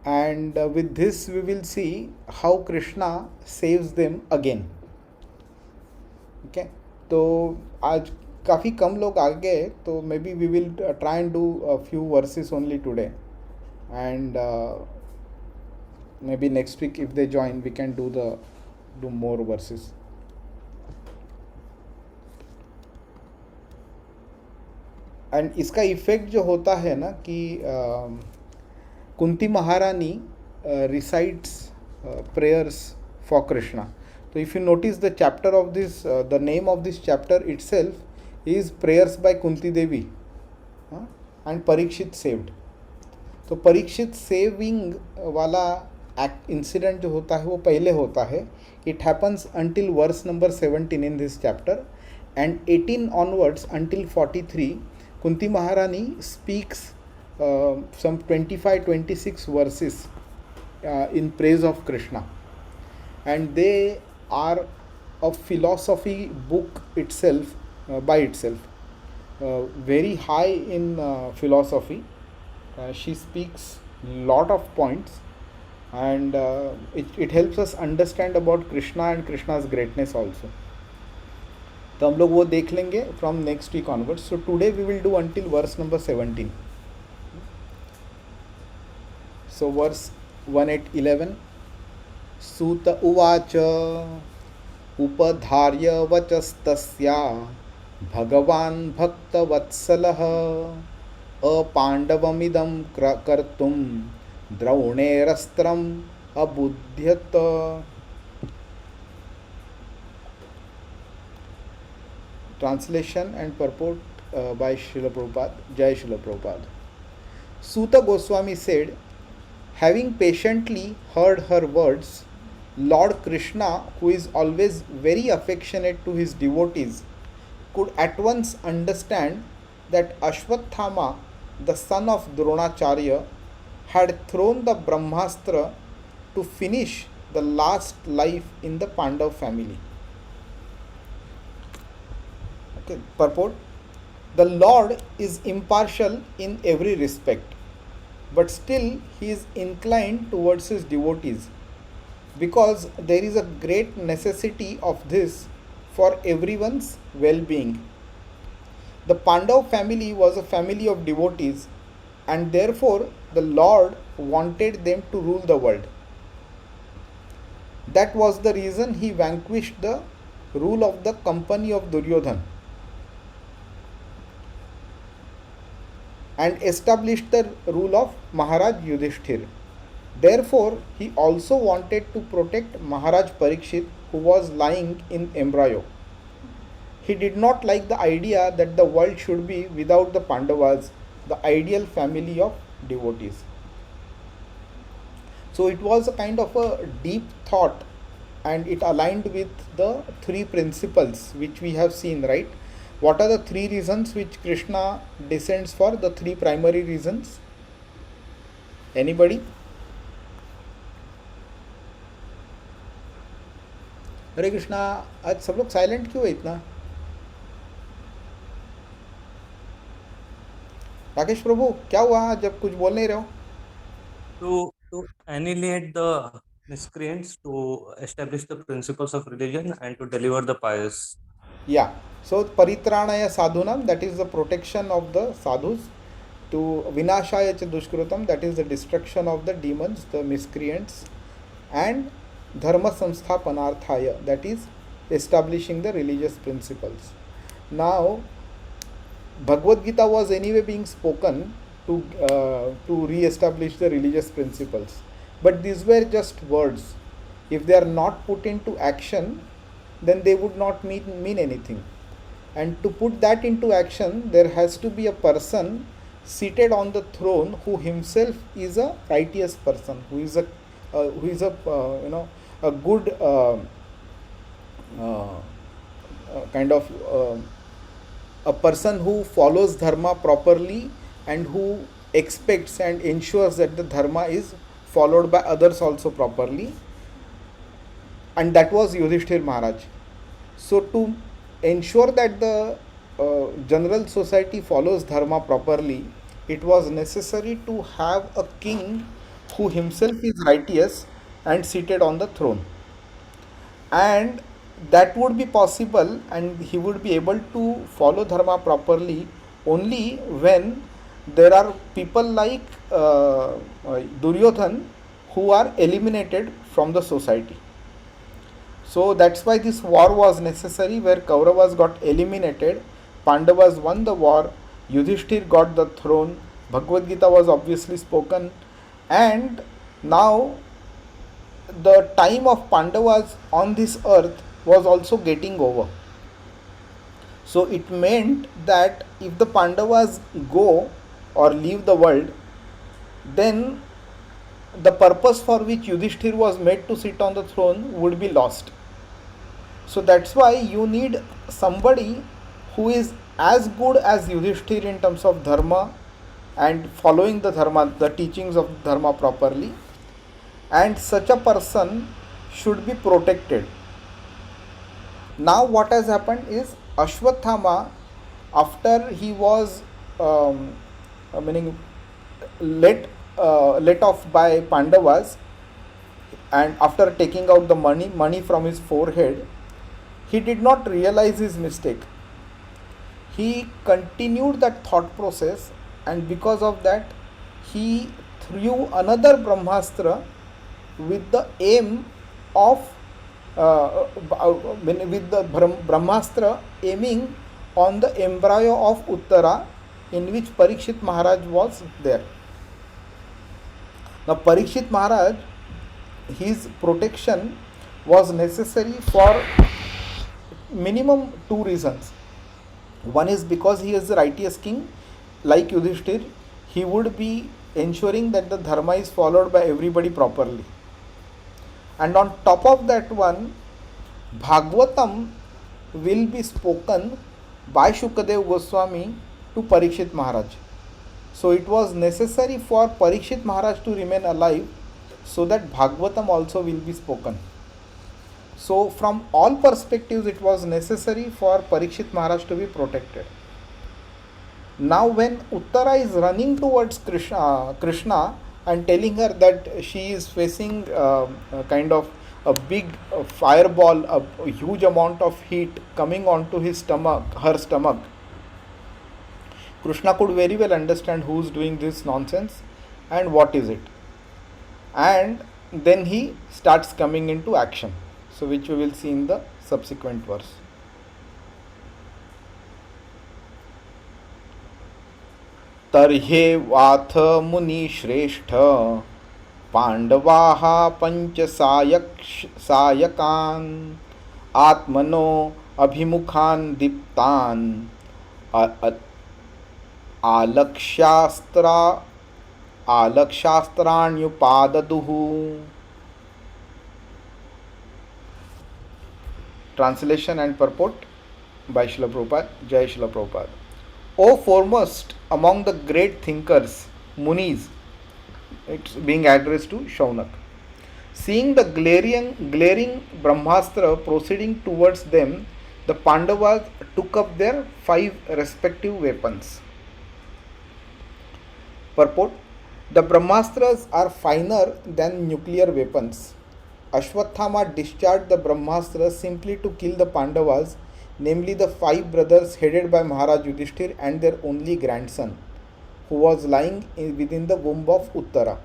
and with this we will see how Krishna saves them again. Okay, तो आज काफ़ी कम लोग आ गए, तो maybe we will try and do a few verses only today, and maybe next week if they join we can do more verses. And इसका effect जो होता है ना कि कुंती महारानी recites prayers for Krishna. So if you notice the chapter of this, the name of this chapter itself is prayers by Kunti Devi, and Parikshit saved. तो Parikshit saving वाला incident जो होता है वो पहले होता है. It happens until verse number 17 in this chapter, and 18 onwards until 43 Kunti Maharani speaks some 25-26 verses in praise of Krishna, and they are a philosophy book itself, by itself, very high in philosophy. She speaks lot of points, and it helps us understand about Krishna and Krishna's greatness also. तो हम लोग वो देख लेंगे from next week onwards. So today we will do until verse number 17. So verse 1-11. सूत उवाच उपधार्य वचस्तस्या भगवान् भक्तवत्सलः अपाण्डवमिदं कर्तुं द्रोणेरस्त्रम् अबुध्यत. Translation and purport by Srila Prabhupada. Jai Srila Prabhupada. Suta Goswami said, having patiently heard her words, Lord Krishna, who is always very affectionate to his devotees, could at once understand that Ashwathama, the son of Dronacharya, had thrown the Brahmastra to finish the last life in the Pandav family. Okay, purport. The Lord is impartial in every respect, but still he is inclined towards his devotees, because there is a great necessity of this for everyone's well-being. The Pandav family was a family of devotees, and therefore the Lord wanted them to rule the world. That was the reason he vanquished the rule of the company of Duryodhan and established the rule of Maharaj Yudhishthir. Therefore, he also wanted to protect Maharaj Parikshit, who was lying in embryo. He did not like the idea that the world should be without the Pandavas, the ideal family of devotees. So it was a kind of a deep thought, and it aligned with the three principles which we have seen, right? What are the three reasons which Krishna descends for? The three primary reasons. Anybody? हरे कृष्णा. आज सब लोग silent क्यों है इतना? राकेश प्रभु, क्या हुआ जब कुछ बोल नहीं रहे हो? To annihilate the miscreants, to establish the principles of religion, and to deliver the pious. Yeah. So paritranaya sadhunam, that is the protection of the sadhus. To vinashaya cha dushkrutam, that is the destruction of the demons, the miscreants. And dharma samsthapanarthaya, that is establishing the religious principles. Now, Bhagavad Gita was anyway being spoken to re-establish the religious principles. But these were just words. If they are not put into action, then they would not mean anything. And to put that into action, there has to be a person seated on the throne who himself is a righteous person, who is a a good kind of a person who follows dharma properly and who expects and ensures that the dharma is followed by others also properly. And that was Yudhishthir Maharaj. So to ensure that the general society follows dharma properly, it was necessary to have a king who himself is righteous and seated on the throne. And that would be possible, and he would be able to follow dharma properly only when there are people like Duryodhan who are eliminated from the society. So that's why this war was necessary, where Kauravas got eliminated, Pandavas won the war, Yudhishthir got the throne, Bhagavad Gita was obviously spoken, and now the time of Pandavas on this earth was also getting over. So it meant that if the Pandavas go or leave the world, then the purpose for which Yudhishthir was made to sit on the throne would be lost. So that's why you need somebody who is as good as Yudhishthir in terms of dharma and following the dharma, the teachings of dharma properly, and such a person should be protected. Now what has happened is Ashwathama, after he was meaning let off by Pandavas, and after taking out the money from his forehead, he did not realize his mistake. He continued that thought process, and because of that he threw another Brahmastra with the aim of with the Brahmastra aiming on the embryo of Uttara, in which Parikshit Maharaj was there. Now Parikshit Maharaj, his protection was necessary for minimum two reasons. One is because he is the righteous king, like Yudhishthir, he would be ensuring that the dharma is followed by everybody properly. And on top of that one, Bhagavatam will be spoken by Shukadev Goswami to Parikshit Maharaj. So it was necessary for Parikshit Maharaj to remain alive so that Bhagavatam also will be spoken. So from all perspectives it was necessary for Parikshit Maharaj to be protected. Now when Uttara is running towards Krishna and telling her that she is facing kind of a big fireball, a huge amount of heat coming onto her stomach, Krishna could very well understand who is doing this nonsense and what is it. And then he starts coming into action. So which we will see in the subsequent verse. तर्ह्येवाथ मुनि श्रेष्ठ पांडवाः पंच सायकान् आत्मनो अभिमुखान् दीप्तान् आलक्ष्यास्त्राण्युपाददुः. Translation and purport by Srila Prabhupada. Jai Srila Prabhupada. O foremost among the great thinkers, Munis, it's being addressed to Shaunak. Seeing the glaring Brahmastra proceeding towards them, the Pandavas took up their 5 respective weapons. Purport: the Brahmastras are finer than nuclear weapons. Ashwathama discharged the Brahmastra simply to kill the Pandavas, namely the 5 brothers headed by Maharaj Yudhishthir and their only grandson, who was lying within the womb of Uttara.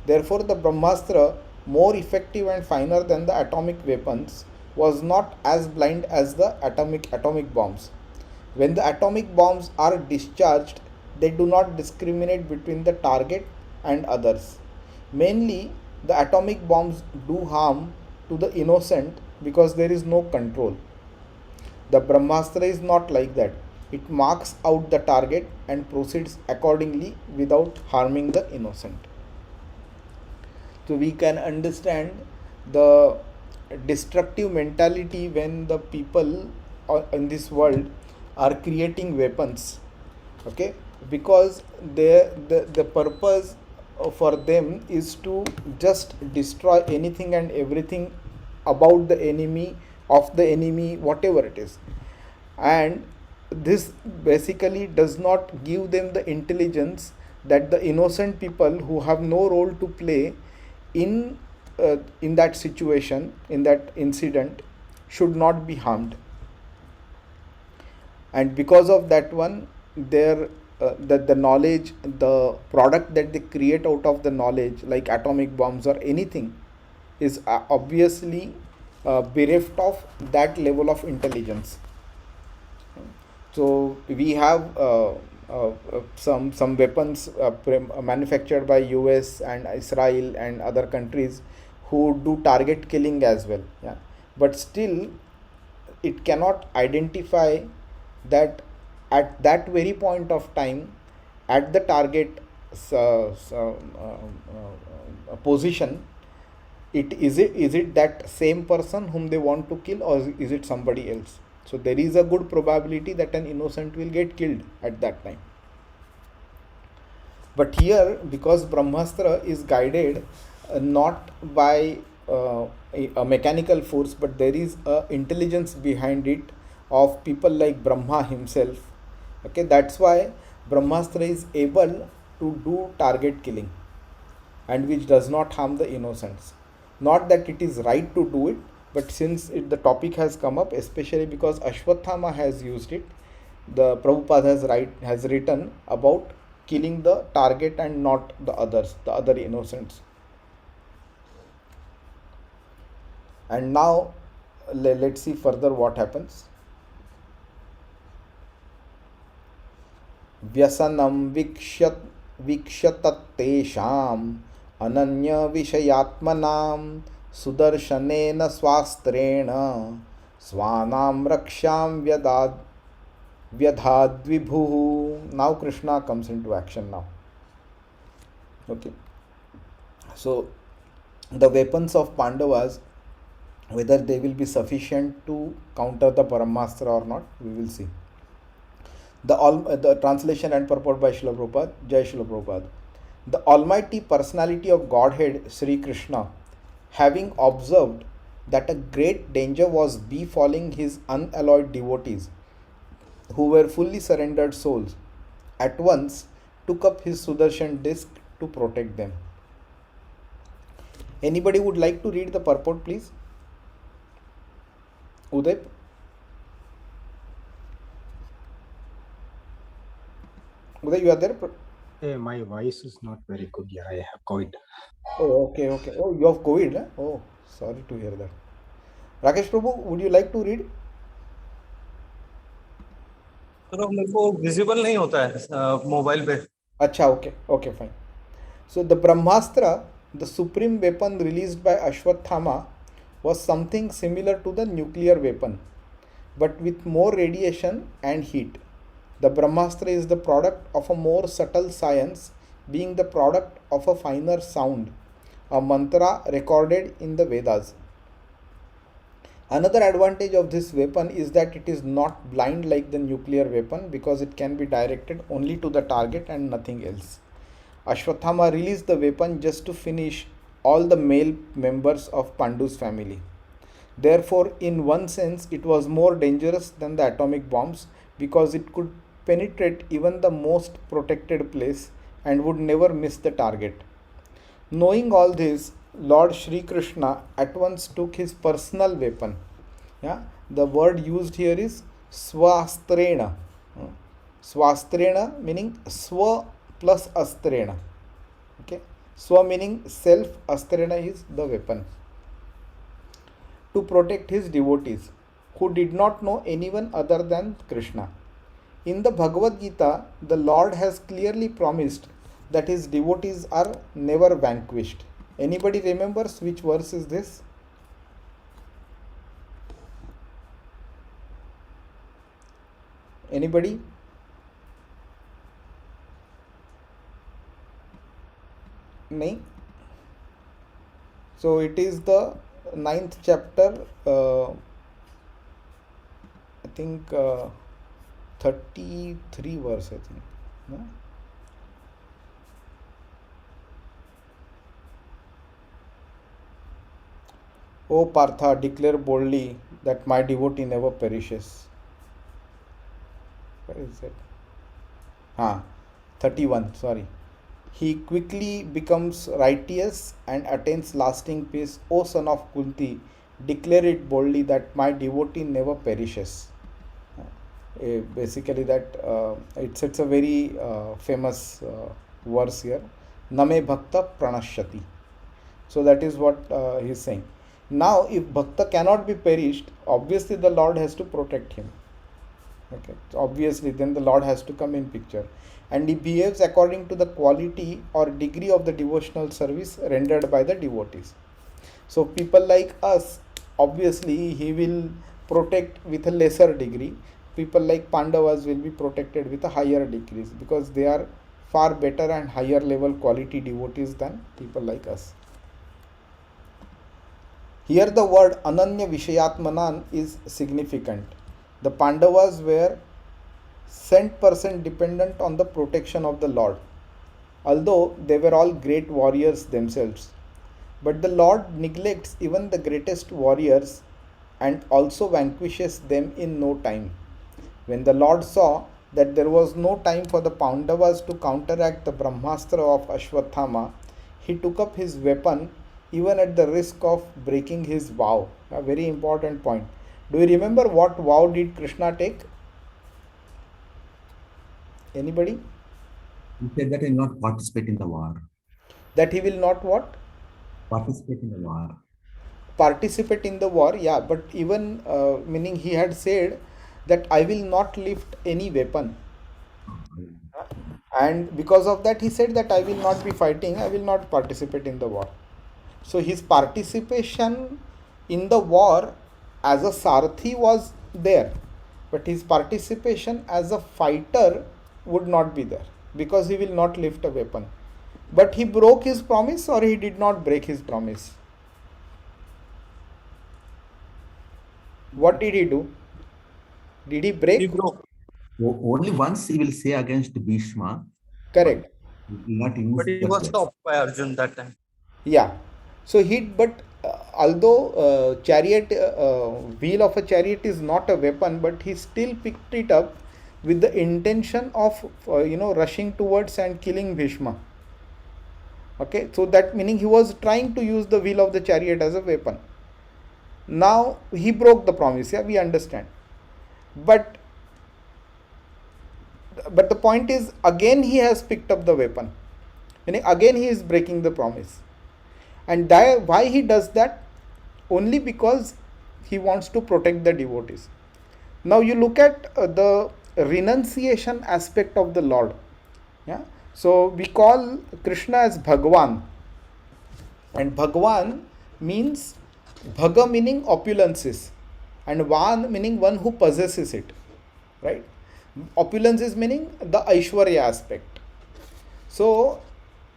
Therefore, the Brahmastra, more effective and finer than the atomic weapons, was not as blind as the atomic bombs. When the atomic bombs are discharged, they do not discriminate between the target and others. Mainly, the atomic bombs do harm to the innocent because there is no control. The Brahmastra is not like that. It marks out the target and proceeds accordingly without harming the innocent. So we can understand the destructive mentality when the people in this world are creating weapons. Okay, because the purpose for them is to just destroy anything and everything about the enemy, of the enemy, whatever it is. And this basically does not give them the intelligence that the innocent people who have no role to play in in that situation, in that incident, should not be harmed. And because of that one, their the knowledge, the product that they create out of the knowledge, like atomic bombs or anything, is obviously bereft of that level of intelligence. So we have some weapons manufactured by US and Israel and other countries who do target killing as well. Yeah, but still it cannot identify that at that very point of time, at the target position, it that same person whom they want to kill, or is it somebody else? So there is a good probability that an innocent will get killed at that time. But here, because Brahmastra is guided not by a mechanical force, but there is a intelligence behind it of people like Brahma himself. Okay, that's why Brahmastra is able to do target killing, and which does not harm the innocents. Not that it is right to do it, but since the topic has come up, especially because Ashwathama has used it, the Prabhupada has written about killing the target and not the others, the other innocents. And now let's see further what happens. व्यसनं वीक्ष्यतत्तेषाम् अनन्यविषयात्मनां सुदर्शनेन स्वास्त्रेण स्वानां रक्षां व्यधाद्विभुः. Now Krishna comes into action now. Okay. So the weapons of Pandavas, whether they will be sufficient to counter the Paramastra or not, we will see. The translation and purport by Srila Prabhupada, Jai Srila Prabhupada. The Almighty Personality of Godhead, Sri Krishna, having observed that a great danger was befalling his unalloyed devotees, who were fully surrendered souls, at once took up his Sudarshan disc to protect them. Anybody would like to read the purport, please? Uday? Uday, you are there? Hey, my voice is not very good. Yeah, I have COVID. Oh, okay. Oh, you have COVID, huh? Oh, sorry to hear that. Rakesh Prabhu, would you like to read? तो मेरे को visible नहीं होता है mobile पे. अच्छा, okay, fine. So the Brahmastra, the supreme weapon released by Ashwathama, was something similar to the nuclear weapon, but with more radiation and heat. The Brahmastra is the product of a more subtle science, being the product of a finer sound, a mantra recorded in the Vedas. Another advantage of this weapon is that it is not blind like the nuclear weapon, because it can be directed only to the target and nothing else. Ashwathama released the weapon just to finish all the male members of Pandu's family. Therefore, in one sense, it was more dangerous than the atomic bombs, because it could penetrate even the most protected place and would never miss the target. Knowing all this, Lord Shri Krishna at once took his personal weapon. Yeah, the word used here is swastrena. Swastrena meaning swa plus astrena. Okay, swa meaning self, astrena is the weapon. To protect his devotees, who did not know anyone other than Krishna. In the Bhagavad Gita, the Lord has clearly promised that his devotees are never vanquished. Anybody remembers which verse is this? Anybody? No? So it is the 9th chapter, I think 33 verse, I think. No? O Partha, declare boldly that my devotee never perishes. Where is it? 31, sorry. He quickly becomes righteous and attains lasting peace. O son of Kunti, declare it boldly that my devotee never perishes. Basically, that it's a very famous verse here. Name bhakta pranashyati. So that is what he's saying. Now, if bhakta cannot be perished, obviously the Lord has to protect him. Okay, so obviously then the Lord has to come in picture, and he behaves according to the quality or degree of the devotional service rendered by the devotees. So people like us, obviously he will protect with a lesser degree. People like Pandavas will be protected with a higher degrees, because they are far better and higher level quality devotees than people like us. Here the word Ananya Vishayatmanan is significant. The Pandavas were 100% dependent on the protection of the Lord, although they were all great warriors themselves. But the Lord neglects even the greatest warriors and also vanquishes them in no time. When the Lord saw that there was no time for the Pandavas to counteract the Brahmastra of Ashwathama, he took up his weapon even at the risk of breaking his vow. A very important point. Do you remember what vow did Krishna take? Anybody? He said that he will not participate in the war. That he will not what? Participate in the war. Participate in the war, yeah, but even meaning he had said that I will not lift any weapon, and because of that he said that I will not be fighting, I will not participate in the war. So his participation in the war as a Sarathi was there, but his participation as a fighter would not be there, because he will not lift a weapon. But he broke his promise, or he did not break his promise? What did he do? Did he break? He broke, Only once he will say against Bhishma. Correct. He will not use but he that was word. stopped by Arjun that time. Yeah. So but although chariot wheel of a chariot is not a weapon, but he still picked it up with the intention of rushing towards and killing Bhishma. Okay, so that meaning he was trying to use the wheel of the chariot as a weapon. Now he broke the promise. Yeah, we understand. But the point is, again he has picked up the weapon. Meaning again he is breaking the promise. And why he does that? Only because he wants to protect the devotees. Now you look at the renunciation aspect of the Lord. Yeah. So we call Krishna as Bhagwan, and Bhagwan means Bhaga meaning opulences, and Van meaning one who possesses it. Right? Opulences meaning the Aishwarya aspect. So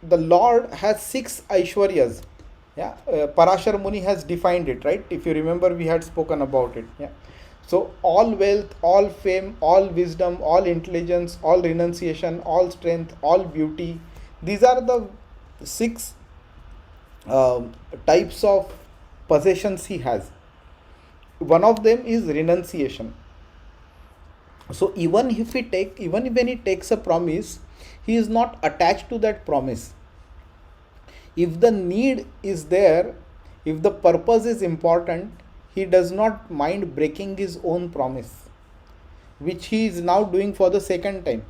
the Lord has 6 Aishwaryas. Yeah, Parashar Muni has defined it, right? If you remember, we had spoken about it. Yeah. So all wealth, all fame, all wisdom, all intelligence, all renunciation, all strength, all beauty. These are the 6 types of possessions he has. One of them is renunciation. So even when he takes a promise, he is not attached to that promise. If the need is there, if the purpose is important, he does not mind breaking his own promise, which he is now doing for the second time.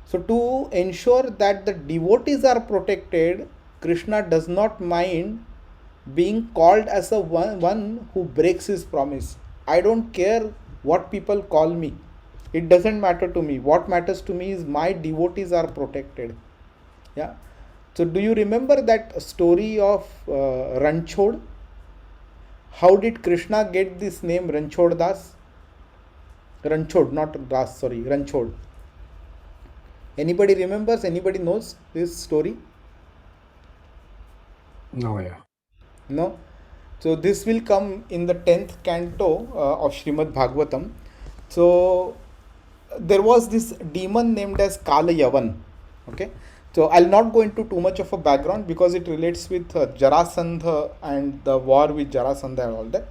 So to ensure that the devotees are protected, Krishna does not mind being called as a one who breaks his promise. I don't care what people call me. It doesn't matter to me. What matters to me is my devotees are protected. Yeah. So do you remember that story of Ranchod? How did Krishna get this name Ranchod Das? Ranchod, not Das, sorry, Ranchod. Anybody remembers? Anybody knows this story? No, yeah. No? So this will come in the 10th canto of Srimad Bhagavatam. So there was this demon named as Kala Yavan. Okay. So I'll not go into too much of a background because it relates with Jarasandha and the war with Jarasandha and all that.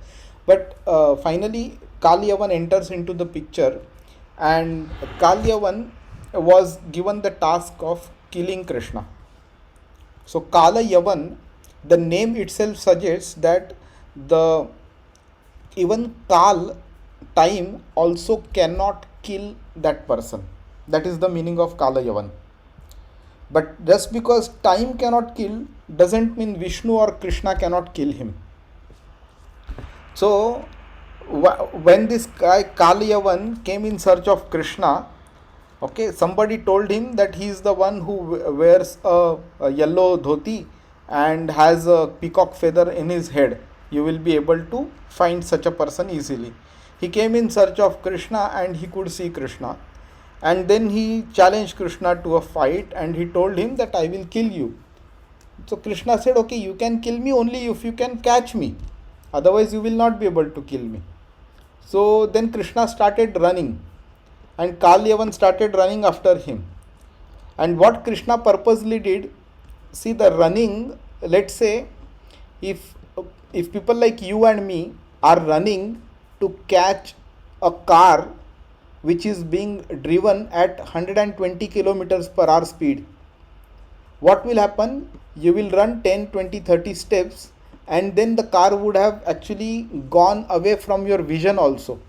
But finally Kalyavan enters into the picture, and Kalyavan was given the task of killing Krishna. So Kala Yavan, the name itself suggests that the even Kal, time, also cannot kill that person. That is the meaning of Kala Yavan. But just because time cannot kill doesn't mean Vishnu or Krishna cannot kill him. So when this guy Kala Yavan came in search of Krishna, okay, somebody told him that he is the one who wears a yellow dhoti and has a peacock feather in his head. You will be able to find such a person easily. He came in search of Krishna and he could see Krishna. And then he challenged Krishna to a fight and he told him that I will kill you. So Krishna said, okay, you can kill me only if you can catch me. Otherwise you will not be able to kill me. So then Krishna started running and Kalyavan started running after him. And what Krishna purposely did, see the running, let's say if people like you and me are running to catch a car which is being driven at 120 kilometers per hour speed, what will happen? You will run 10, 20, 30 steps and then the car would have actually gone away from your vision also.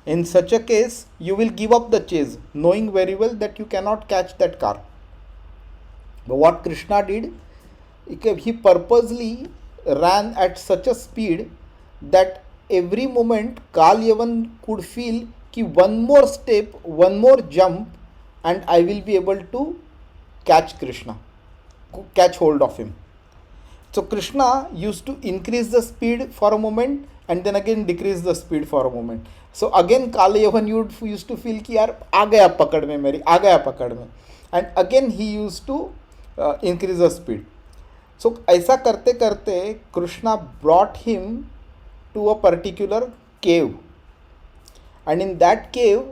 In such a case, you will give up the chase, knowing very well that you cannot catch that car. But what Krishna did, he purposely ran at such a speed that every moment Kalyavan could feel कि one more step, one more jump and I will be able to catch Krishna, catch hold of him. So Krishna used to increase the speed for a moment and then again decrease the speed for a moment. So again Kalyavan used to feel कि यार आ गया पकड़ में मेरी, आ गया पकड़ में, and again he used to increase the speed. So ऐसा करते करते Krishna brought him to a particular cave, and in that cave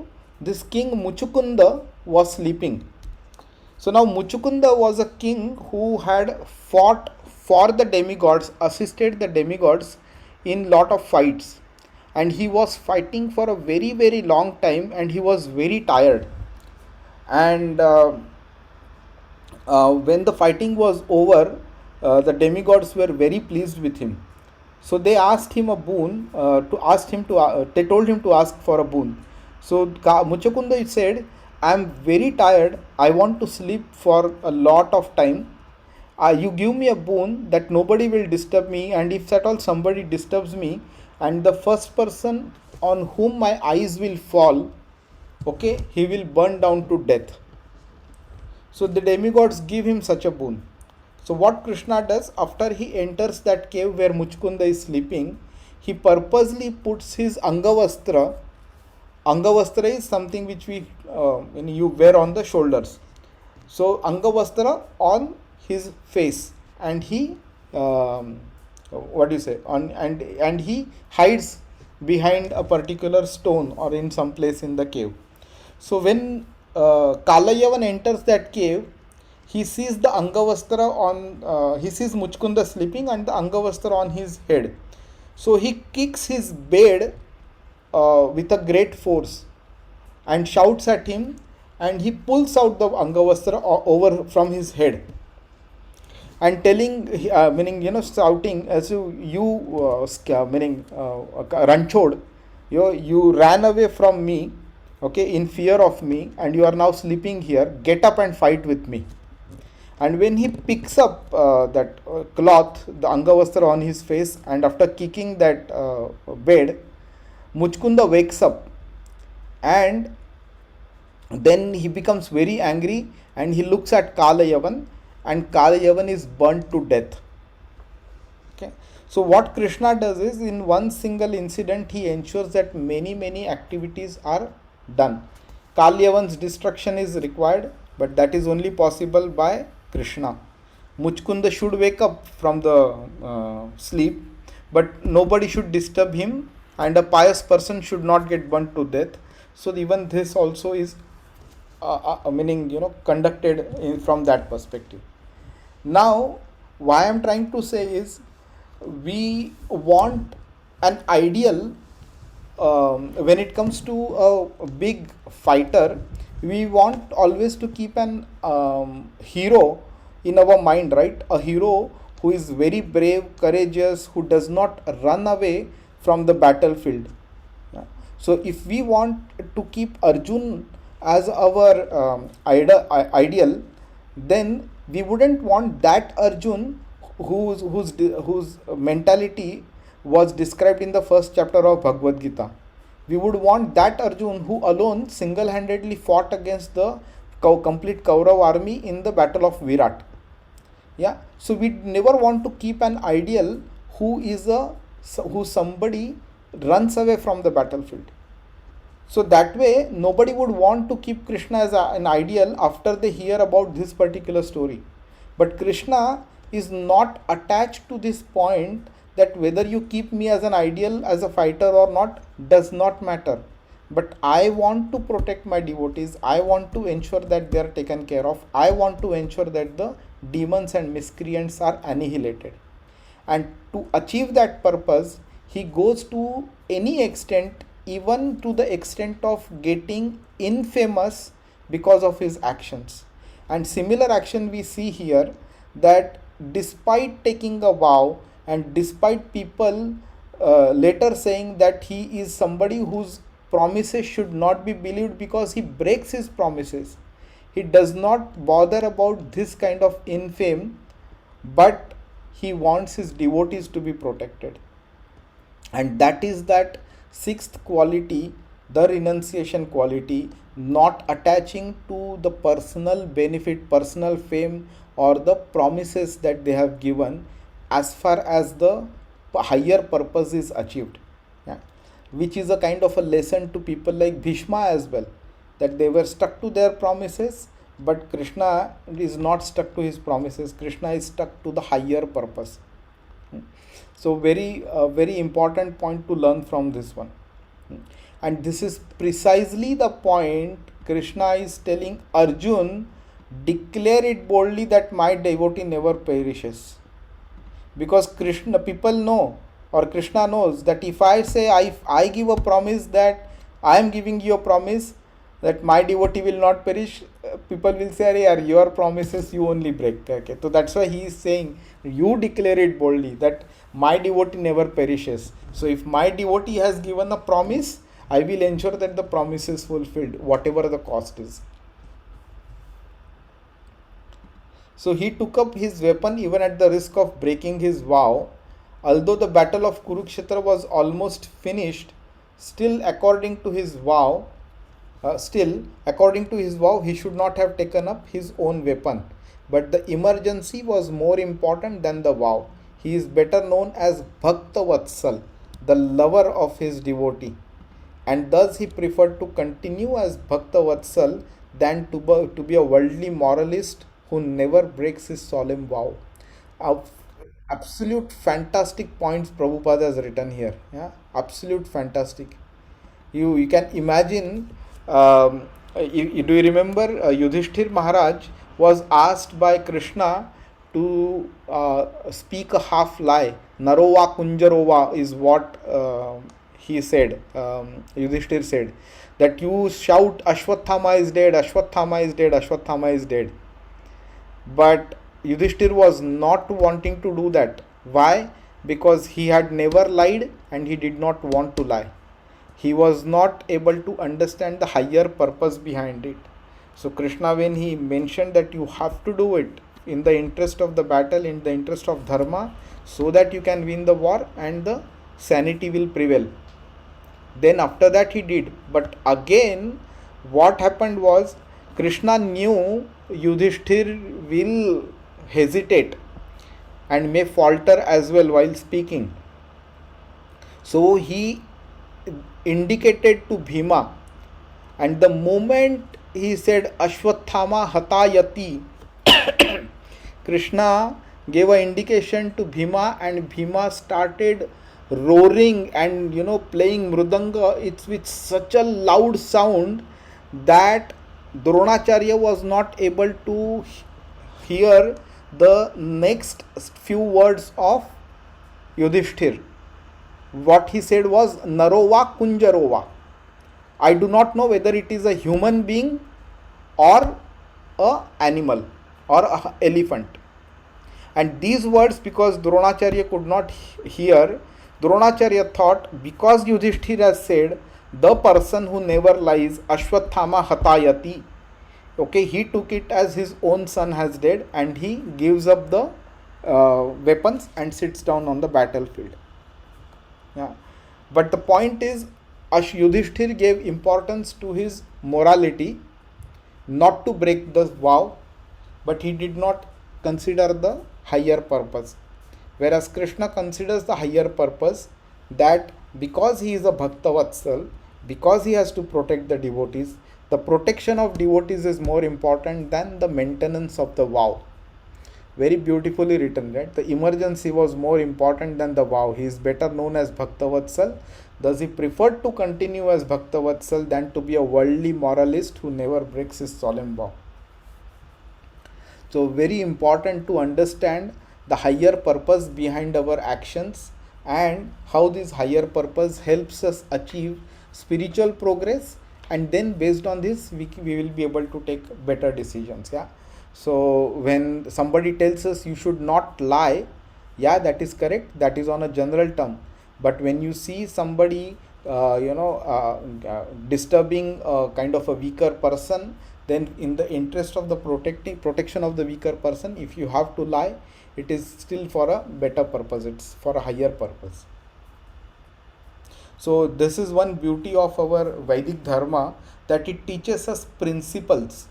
this king Muchukunda was sleeping. So now Muchukunda was a king who had fought for the demigods, assisted the demigods in lot of fights, and he was fighting for a very very long time and he was very tired. And when the fighting was over, the demigods were very pleased with him. So they asked him a boon, they told him to ask for a boon. So Muchukunda said, I am very tired, I want to sleep for a lot of time. You give me a boon that nobody will disturb me, and if at all somebody disturbs me, and the first person on whom my eyes will fall, okay, he will burn down to death. So the demigods give him such a boon. So what Krishna does, after he enters that cave where Muchukunda is sleeping, he purposely puts his Angavastra. Angavastra is something which you wear on the shoulders. So Angavastra on his face, and he and he hides behind a particular stone or in some place in the cave. So when Kalayavan enters that cave, he sees the Angavastra he sees Muchukunda sleeping and the Angavastra on his head. So he kicks his bed with a great force and shouts at him, and he pulls out the Angavastra over from his head and telling, shouting as ranchod, you ran away from me, okay, in fear of me, and you are now sleeping here, get up and fight with me. And when he picks up that cloth, the Angavastra on his face, and after kicking that bed, Muchukunda wakes up, and then he becomes very angry and he looks at Kalayavan, and Kalayavan is burnt to death. Okay. So what Krishna does is, in one single incident, he ensures that many activities are done. Kalayavan's destruction is required, but that is only possible by Krishna. Muchukunda should wake up from the sleep, but nobody should disturb him, and a pious person should not get burnt to death. So even this also is conducted from that perspective. Now, why I am trying to say is, we want an ideal when it comes to a big fighter. we want always to keep an hero in our mind, right? A hero who is very brave, courageous, who does not run away from the battlefield. Yeah. So if we want to keep Arjun as our ideal, then we wouldn't want that Arjun whose mentality was described in the first chapter of Bhagavad Gita. We would want that Arjun who alone single-handedly fought against the complete Kaurav army in the battle of Virat. Yeah, so we never want to keep an ideal who somebody runs away from the battlefield. So that way nobody would want to keep Krishna as an ideal after they hear about this particular story. But Krishna is not attached to this point that whether you keep me as an ideal, as a fighter or not, does not matter. But I want to protect my devotees. I want to ensure that they are taken care of. I want to ensure that the demons and miscreants are annihilated. And to achieve that purpose, he goes to any extent, even to the extent of getting infamous because of his actions. And similar action we see here, that despite taking a vow and despite people later saying that he is somebody whose promises should not be believed because he breaks his promises, he does not bother about this kind of infamy, but he wants his devotees to be protected. And that is that sixth quality, the renunciation quality, not attaching to the personal benefit, personal fame, or the promises that they have given as far as the higher purpose is achieved. Yeah. Which is a kind of a lesson to people like Bhishma as well, that they were stuck to their promises, but Krishna is not stuck to his promises. Krishna is stuck to the higher purpose. So very important point to learn from this one. And this is precisely the point Krishna is telling Arjun, declare it boldly that my devotee never perishes. Because people know, or Krishna knows, that if I say I give a promise that I am giving you a promise that my devotee will not perish, people will say, "Arey, your promises you only break." Okay, so that's why he is saying, you declare it boldly that my devotee never perishes. So if my devotee has given a promise, I will ensure that the promise is fulfilled, whatever the cost is. So he took up his weapon even at the risk of breaking his vow. Although the battle of Kurukshetra was almost finished, still according to his vow, he should not have taken up his own weapon. But the emergency was more important than the vow. He is better known as Bhakta Vatsal, the lover of his devotee. And thus he preferred to continue as Bhakta Vatsal than to be a worldly moralist who never breaks his solemn vow. Absolute fantastic points Prabhupada has written here. Yeah, absolute fantastic. You can imagine. Do you remember Yudhishthir Maharaj was asked by Krishna to speak a half lie. Narova Kunjarova is what he said. Yudhishthir said that you shout Ashwathama is dead, Ashwathama is dead, Ashwathama is dead. But Yudhishthir was not wanting to do that. Why? Because he had never lied and he did not want to lie. He was not able to understand the higher purpose behind it. So Krishna, when he mentioned that you have to do it in the interest of the battle, in the interest of dharma, so that you can win the war and the sanity will prevail, then after that he did. But again, what happened was, Krishna knew Yudhishthir will hesitate and may falter as well while speaking. So he indicated to Bhima, and the moment he said Ashwathama Hatayati, Krishna gave an indication to Bhima, and Bhima started roaring and playing mridanga. It's with such a loud sound that Dronacharya was not able to hear the next few words of Yudhishthir. What he said was Narova Kunjarova. I do not know whether it is a human being or a animal or a elephant. And these words, because Dronacharya could not hear, Dronacharya thought, because Yudhishthir has said, the person who never lies, Ashwathama Hatayati. Okay, he took it as his own son has dead, and he gives up the weapons and sits down on the battlefield. Yeah. But the point is, Yudhishthir gave importance to his morality, not to break the vow, but he did not consider the higher purpose. Whereas Krishna considers the higher purpose, that because he is a Bhakta Vatsal, because he has to protect the devotees, the protection of devotees is more important than the maintenance of the vow. Very beautifully written, right? The emergency was more important than the vow. He is better known as Bhakta Vatsal. Thus he preferred to continue as Bhakta Vatsal than to be a worldly moralist who never breaks his solemn vow. So very important to understand the higher purpose behind our actions and how this higher purpose helps us achieve spiritual progress, and then based on this we will be able to take better decisions. Yeah. So when somebody tells us you should not lie, yeah, that is correct, that is on a general term. But when you see somebody disturbing kind of a weaker person, then in the interest of the protection of the weaker person, if you have to lie, it is still for a better purpose, it's for a higher purpose. So this is one beauty of our Vedic Dharma, that it teaches us principles.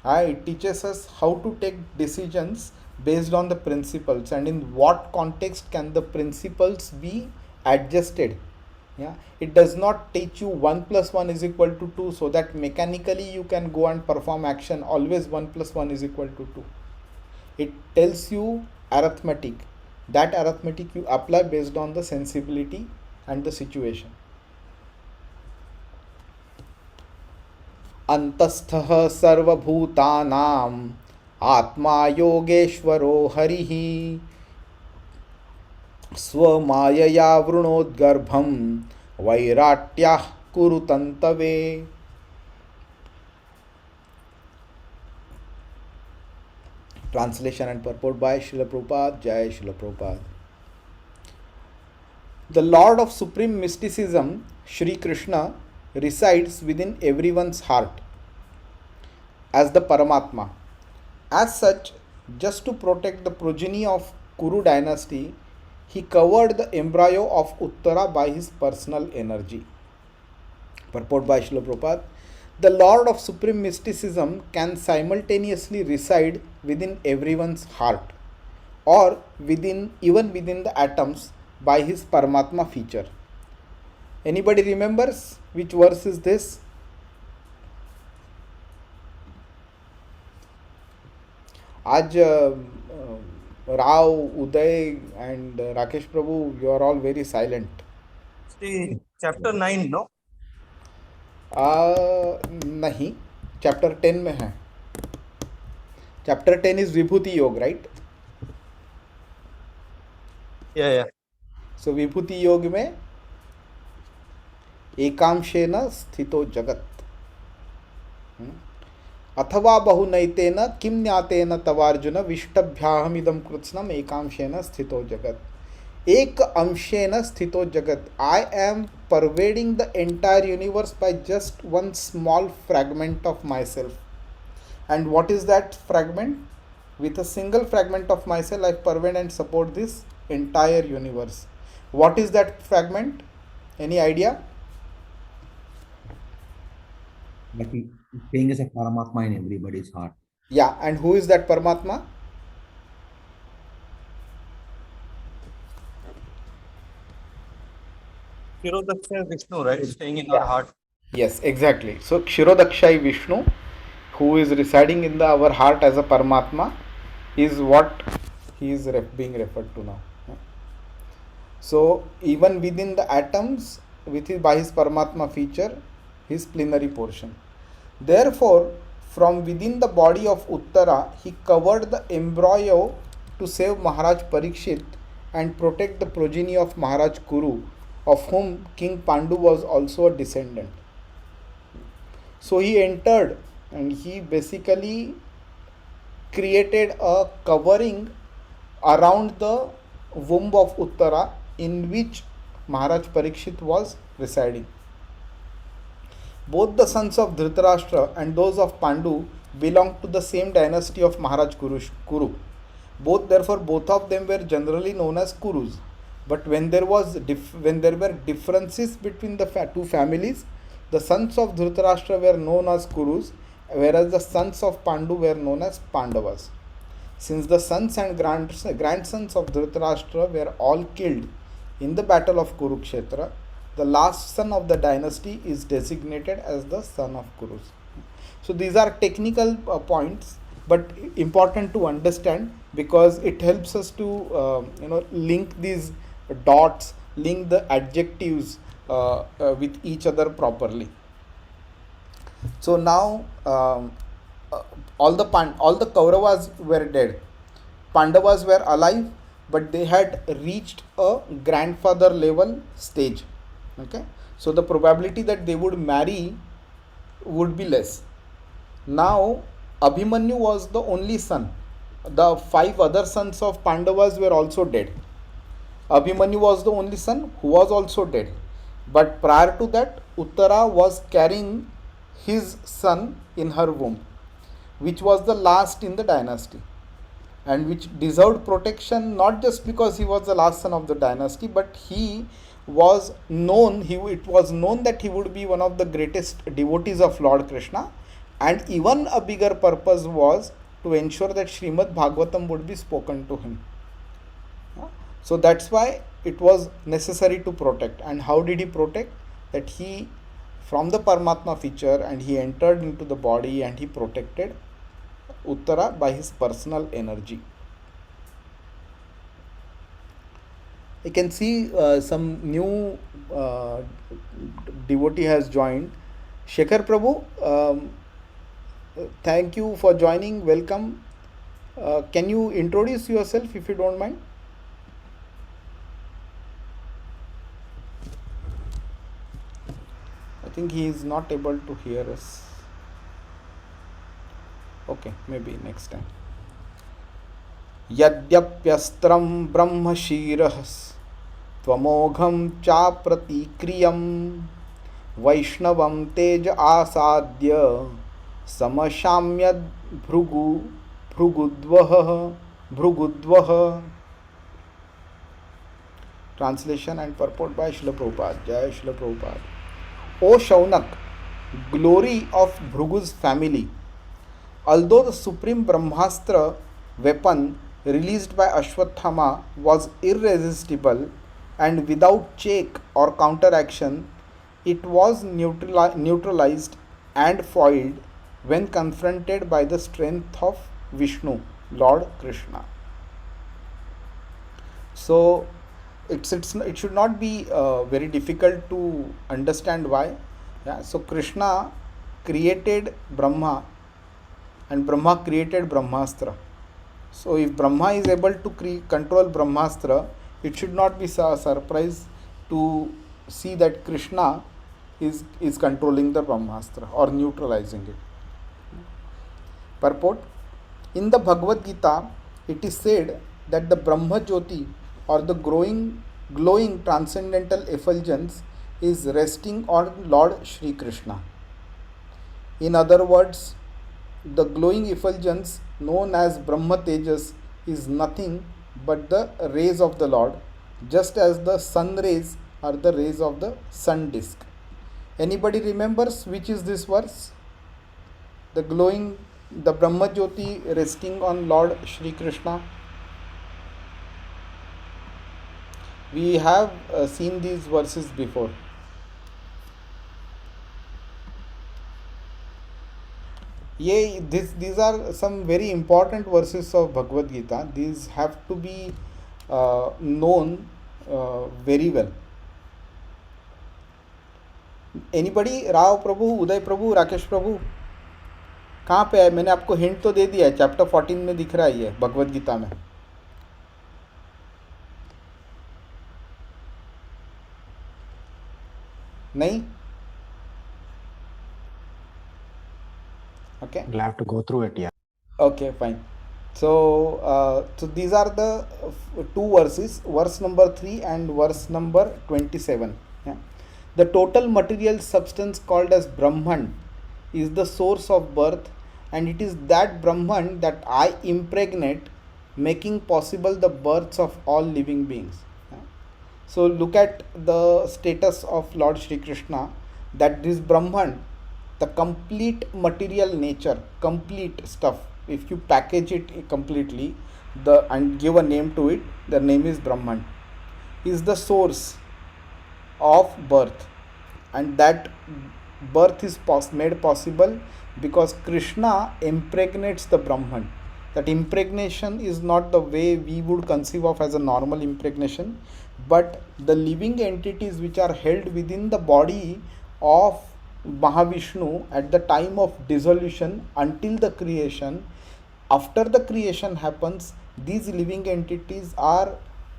It teaches us how to take decisions based on the principles, and in what context can the principles be adjusted. Yeah, it does not teach you 1 plus 1 is equal to 2, so that mechanically you can go and perform action always 1 plus 1 is equal to 2. It tells you arithmetic. That arithmetic you apply based on the sensibility and the situation. Antastha sarvabhutanam atma yogeshwaro harihi स्वमायया वृणोद्गर्भं वैराट्याः कुरुतन्तवे. Translation and purport by Srila Prabhupada. Jai Srila Prabhupada. The Lord of Supreme Mysticism, Shri Krishna, resides within everyone's heart as the Paramatma. As such, just to protect the progeny of Kuru dynasty, he covered the embryo of Uttara by his personal energy. Purport by Srila Prabhupada. The Lord of Supreme Mysticism can simultaneously reside within everyone's heart or even within the atoms by his Paramatma feature. Anybody remembers which verse is this? Aj Rao, Uday and Rakesh Prabhu, you are all very silent. See, chapter 9, no? नहीं, chapter 10 में है. Chapter 10 is Vibhuti Yoga, right? Yeah. So Vibhuti Yoga में एकांशेन स्थितो जगत अथवा बहुनैतेन किं ज्ञातेन तवार्जुन विष्टभ्याहमिदं कृत्स्नम् एकांशेन स्थितो जगत. एक अंशेन स्थितो जगत. I am pervading the entire universe by just one small fragment of myself. And what is that fragment? With a single fragment of myself, I pervade and support this entire universe. What is that fragment? Any idea? But he is saying as a Paramatma in everybody's heart. Yeah, and who is that Paramatma? Kshirodaksha Vishnu, right? Staying in our heart. Yes, exactly. So Kshirodakshai Vishnu, who is residing in our heart as a Paramatma, is what he is being referred to now. So even within the atoms, by his Paramatma feature, his plenary portion. Therefore, from within the body of Uttara, he covered the embryo to save Maharaj Parikshit and protect the progeny of Maharaj Kuru, of whom King Pandu was also a descendant. So he entered and he basically created a covering around the womb of Uttara in which Maharaj Parikshit was residing. Both the sons of Dhritarashtra and those of Pandu belonged to the same dynasty of Maharaj Kuru. Both of them were generally known as Kurus. But when there were differences between the two families, the sons of Dhritarashtra were known as Kurus, whereas the sons of Pandu were known as Pandavas. Since the sons and grandsons of Dhritarashtra were all killed in the battle of Kurukshetra, the last son of the dynasty is designated as the son of Kurus. So these are technical points, but important to understand because it helps us to link these dots, link the adjectives with each other properly. So now all the Kauravas were dead. Pandavas were alive, but they had reached a grandfather level stage. Okay, so the probability that they would marry would be less. Now Abhimanyu was the only son. The 5 other sons of Pandavas were also dead. Abhimanyu was the only son who was also dead. But prior to that, Uttara was carrying his son in her womb, which was the last in the dynasty, and which deserved protection not just because he was the last son of the dynasty, but he was known, it was known that he would be one of the greatest devotees of Lord Krishna, and even a bigger purpose was to ensure that Srimad Bhagavatam would be spoken to him. So that's why it was necessary to protect. And how did he protect? That he, from the Paramatma feature, and he entered into the body and he protected Uttara by his personal energy. I can see some new devotee has joined. Shekhar Prabhu, thank you for joining. Welcome. Can you introduce yourself if you don't mind? I think he is not able to hear us. Okay, maybe next time. Yadyapyastram brahmashirah त्वमोघं चाप्रतिक्रियं वैष्णवं Tej आसाद्य समशाम्यद् भृगुद्वः. Translation and purport by Srila Prabhupada. Jai Srila Prabhupada. O Shaunak, glory of Bhrugu's family, although the supreme Brahmastra weapon released by Ashwatthama was irresistible and without check or counteraction, it was neutralized and foiled when confronted by the strength of Vishnu, Lord Krishna. So it should not be very difficult to understand why. Yeah, so Krishna created Brahma and Brahma created Brahmastra. So if Brahma is able to control Brahmastra, it should not be a surprise to see that Krishna is controlling the Brahmastra or neutralizing it. Purport: in the Bhagavad Gita, it is said that the Brahma Jyoti or the glowing transcendental effulgence is resting on Lord Shri Krishna. In other words, the glowing effulgence known as Brahma Tejas is nothing but the rays of the Lord, just as the sun rays are the rays of the sun disk. Anybody remembers which is this verse? The Brahma Jyoti resting on Lord Shri Krishna. We have seen these verses before. These are some very important verses of Bhagavad Gita. These have to be known very well. Anybody? Rao Prabhu, Uday Prabhu, Rakesh Prabhu, कहाँ पे है? मैंने आपको hint तो दे दिया है, chapter 14 में दिख रहा है ये भगवद गीता में. नहीं? Okay. We'll have to go through it, yeah. Okay, fine. So these are the two verses, verse number 3 and verse number 27. Yeah. The total material substance called as Brahman is the source of birth, and it is that Brahman that I impregnate, making possible the births of all living beings. Yeah. So look at the status of Lord Shri Krishna, that this Brahman, the complete material nature, complete stuff, if you package it completely and give a name to it, the name is Brahman, is the source of birth, and that birth is made possible because Krishna impregnates the Brahman. That impregnation is not the way we would conceive of as a normal impregnation, but the living entities which are held within the body of Mahavishnu at the time of dissolution until the creation. After the creation happens, these living entities are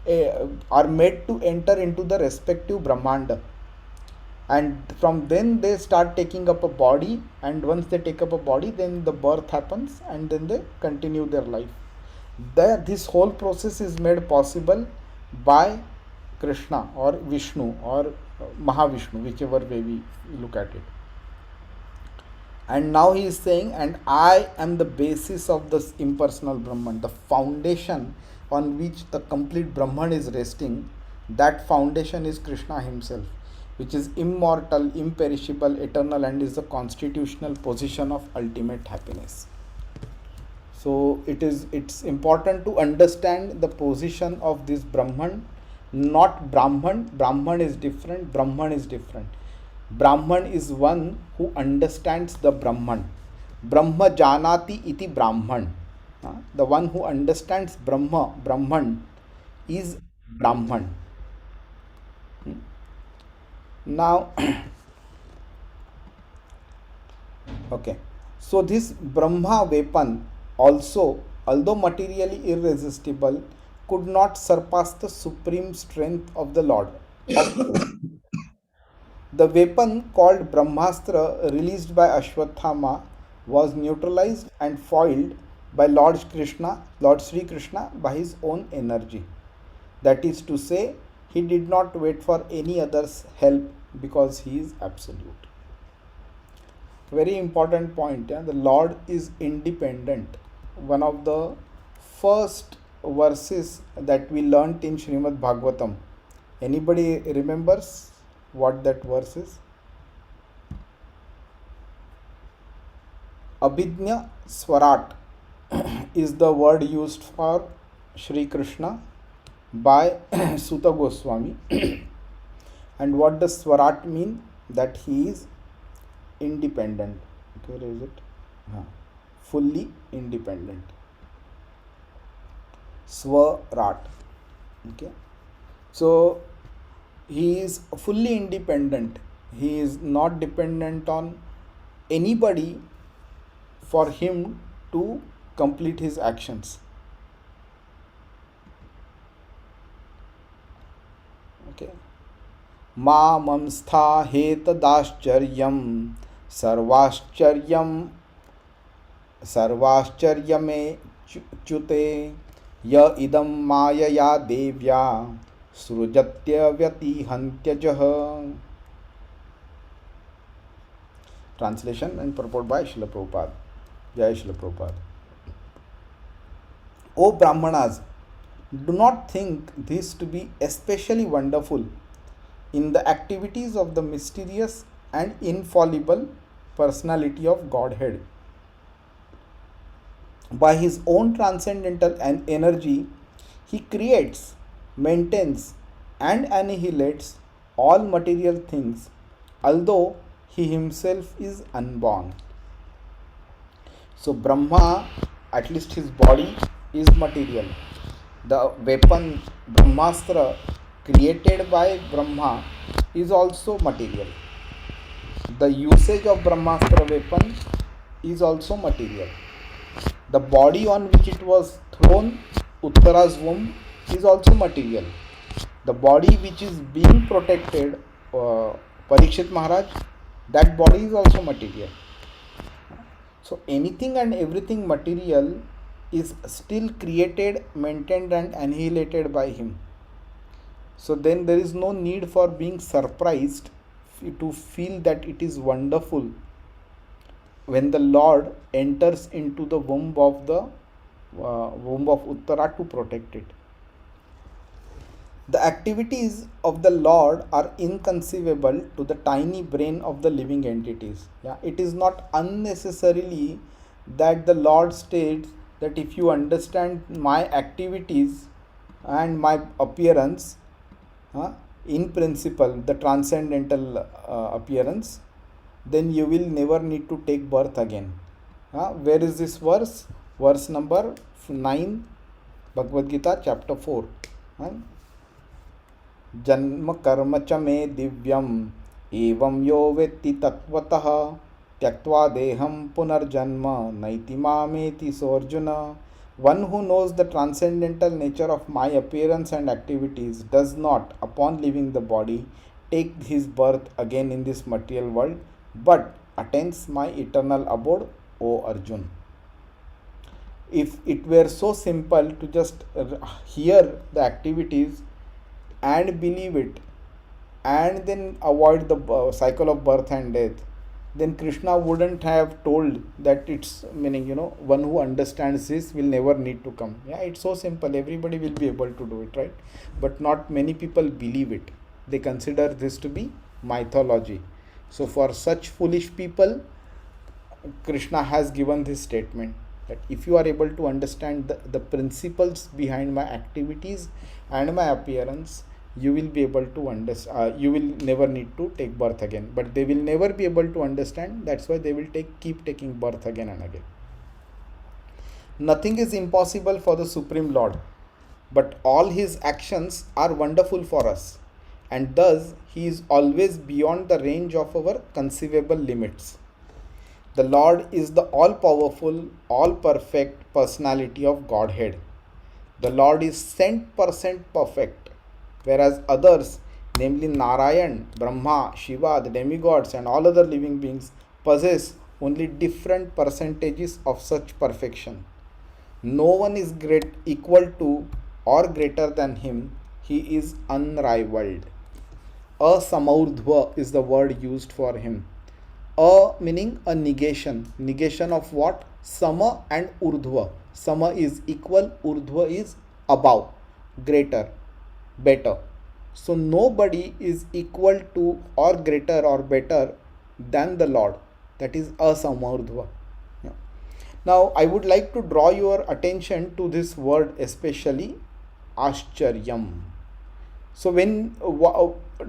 made to enter into the respective Brahmanda, and from then they start taking up a body, and once they take up a body, then the birth happens, and then they continue their life. This whole process is made possible by Krishna or Vishnu or Mahavishnu, whichever way we look at it. And now he is saying, and I am the basis of this impersonal Brahman, the foundation on which the complete Brahman is resting. That foundation is Krishna himself, which is immortal, imperishable, eternal, and is the constitutional position of ultimate happiness. So it's important to understand the position of this Brahman, not Brahman. Brahman is different, Brahman is different. Brahman is one who understands the Brahman. Brahma janati iti Brahman. The one who understands Brahman is Brahman. Now, okay. So this Brahma weapon also, although materially irresistible, could not surpass the supreme strength of the Lord. The weapon called Brahmastra, released by Ashwatthama, was neutralized and foiled by Lord Sri Krishna by his own energy. That is to say, he did not wait for any other's help because he is absolute. Very important point. The Lord is independent. One of the first verses that we learnt in Srimad Bhagavatam. Anybody remembers what that verse is? Abhidnya Swarat is the word used for Shri Krishna by Sutta Goswami. And what does Swarat mean? That he is independent. Okay, where is it? Fully independent. Swarat. Okay. So he is fully independent. He is not dependent on anybody for him to complete his actions. Okay. Ma mamstha hetadascharya sarvascharya chute ya idam mayaya devya srujatya vyatihantyajah. Translation and purport by Srila Prabhupada. Jai Srila Prabhupada. O Brahmanas, do not think this to be especially wonderful in the activities of the mysterious and infallible personality of Godhead. By his own transcendental energy, he creates, maintains, and annihilates all material things, although he himself is unborn. So Brahma, at least his body, is material. The weapon Brahmastra created by Brahma is also material. The usage of Brahmastra weapon is also material. The body on which it was thrown, Uttara's womb, is also material. The body which is being protected, Parikshit Maharaj, that body is also material. So anything and everything material is still created, maintained and annihilated by him. So then there is no need for being surprised to feel that it is wonderful when the Lord enters into the womb of Uttara to protect it. The activities of the Lord are inconceivable to the tiny brain of the living entities. Yeah, it is not unnecessarily that the Lord states that if you understand my activities and my appearance, in principle, the transcendental appearance, then you will never need to take birth again. Where is this verse? Verse number 9, Bhagavad Gita, chapter 4. जन्म कर्म च मे दिव्यम एवं यो वेत्ति तत्वतः त्यक्त्वा देहम पुनर्जन्म नैति मामेति सोऽर्जुन. One who knows the transcendental nature of my appearance and activities does not, upon leaving the body, take his birth again in this material world, but attains my eternal abode, O Arjun. If it were so simple to just hear the activities and believe it and then avoid the cycle of birth and death, then Krishna wouldn't have told that it's meaning, one who understands this will never need to come. Yeah, it's so simple. Everybody will be able to do it, right? But not many people believe it. They consider this to be mythology. So for such foolish people, Krishna has given this statement that if you are able to understand the principles behind my activities and my appearance, you will be able to understand, you will never need to take birth again. But they will never be able to understand. That's why they will keep taking birth again and again. Nothing is impossible for the Supreme Lord, but all his actions are wonderful for us, and thus he is always beyond the range of our conceivable limits. The Lord is the all-powerful, all-perfect personality of Godhead. The Lord is cent% perfect, whereas others, namely Narayan, Brahma, Shiva, the demigods and all other living beings, possess only different percentages of such perfection. No one is equal to or greater than him. He is unrivaled. Asamaurdhva is the word used for him. Meaning a negation. Negation of what? Sama and urdhva. Sama is equal, urdhva is above, greater, better. So nobody is equal to or greater or better than the Lord. That is asamaurdhva. Yeah. Now I would like to draw your attention to this word, especially Ashcharyam. So when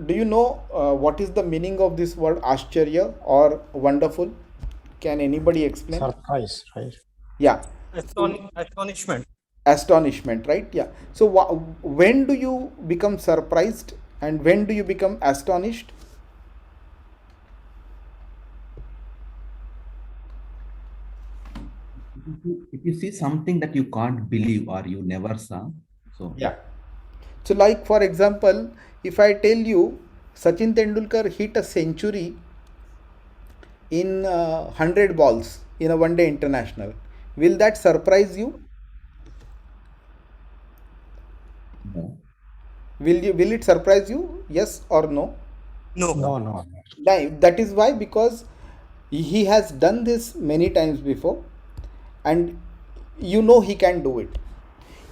do you know what is the meaning of this word Ashcharya or wonderful? Can anybody explain? Surprise, right? Yeah. So, Astonishment. astonishment, right? Yeah. So when do you become surprised and when do you become astonished? If you see something that you can't believe or you never saw, so Yeah. So like for example, if I tell you Sachin Tendulkar hit a century in 100 balls in a one day international, will that surprise you? no. Will it surprise you? Yes or no? No. No. That is why, because he has done this many times before and he can do it.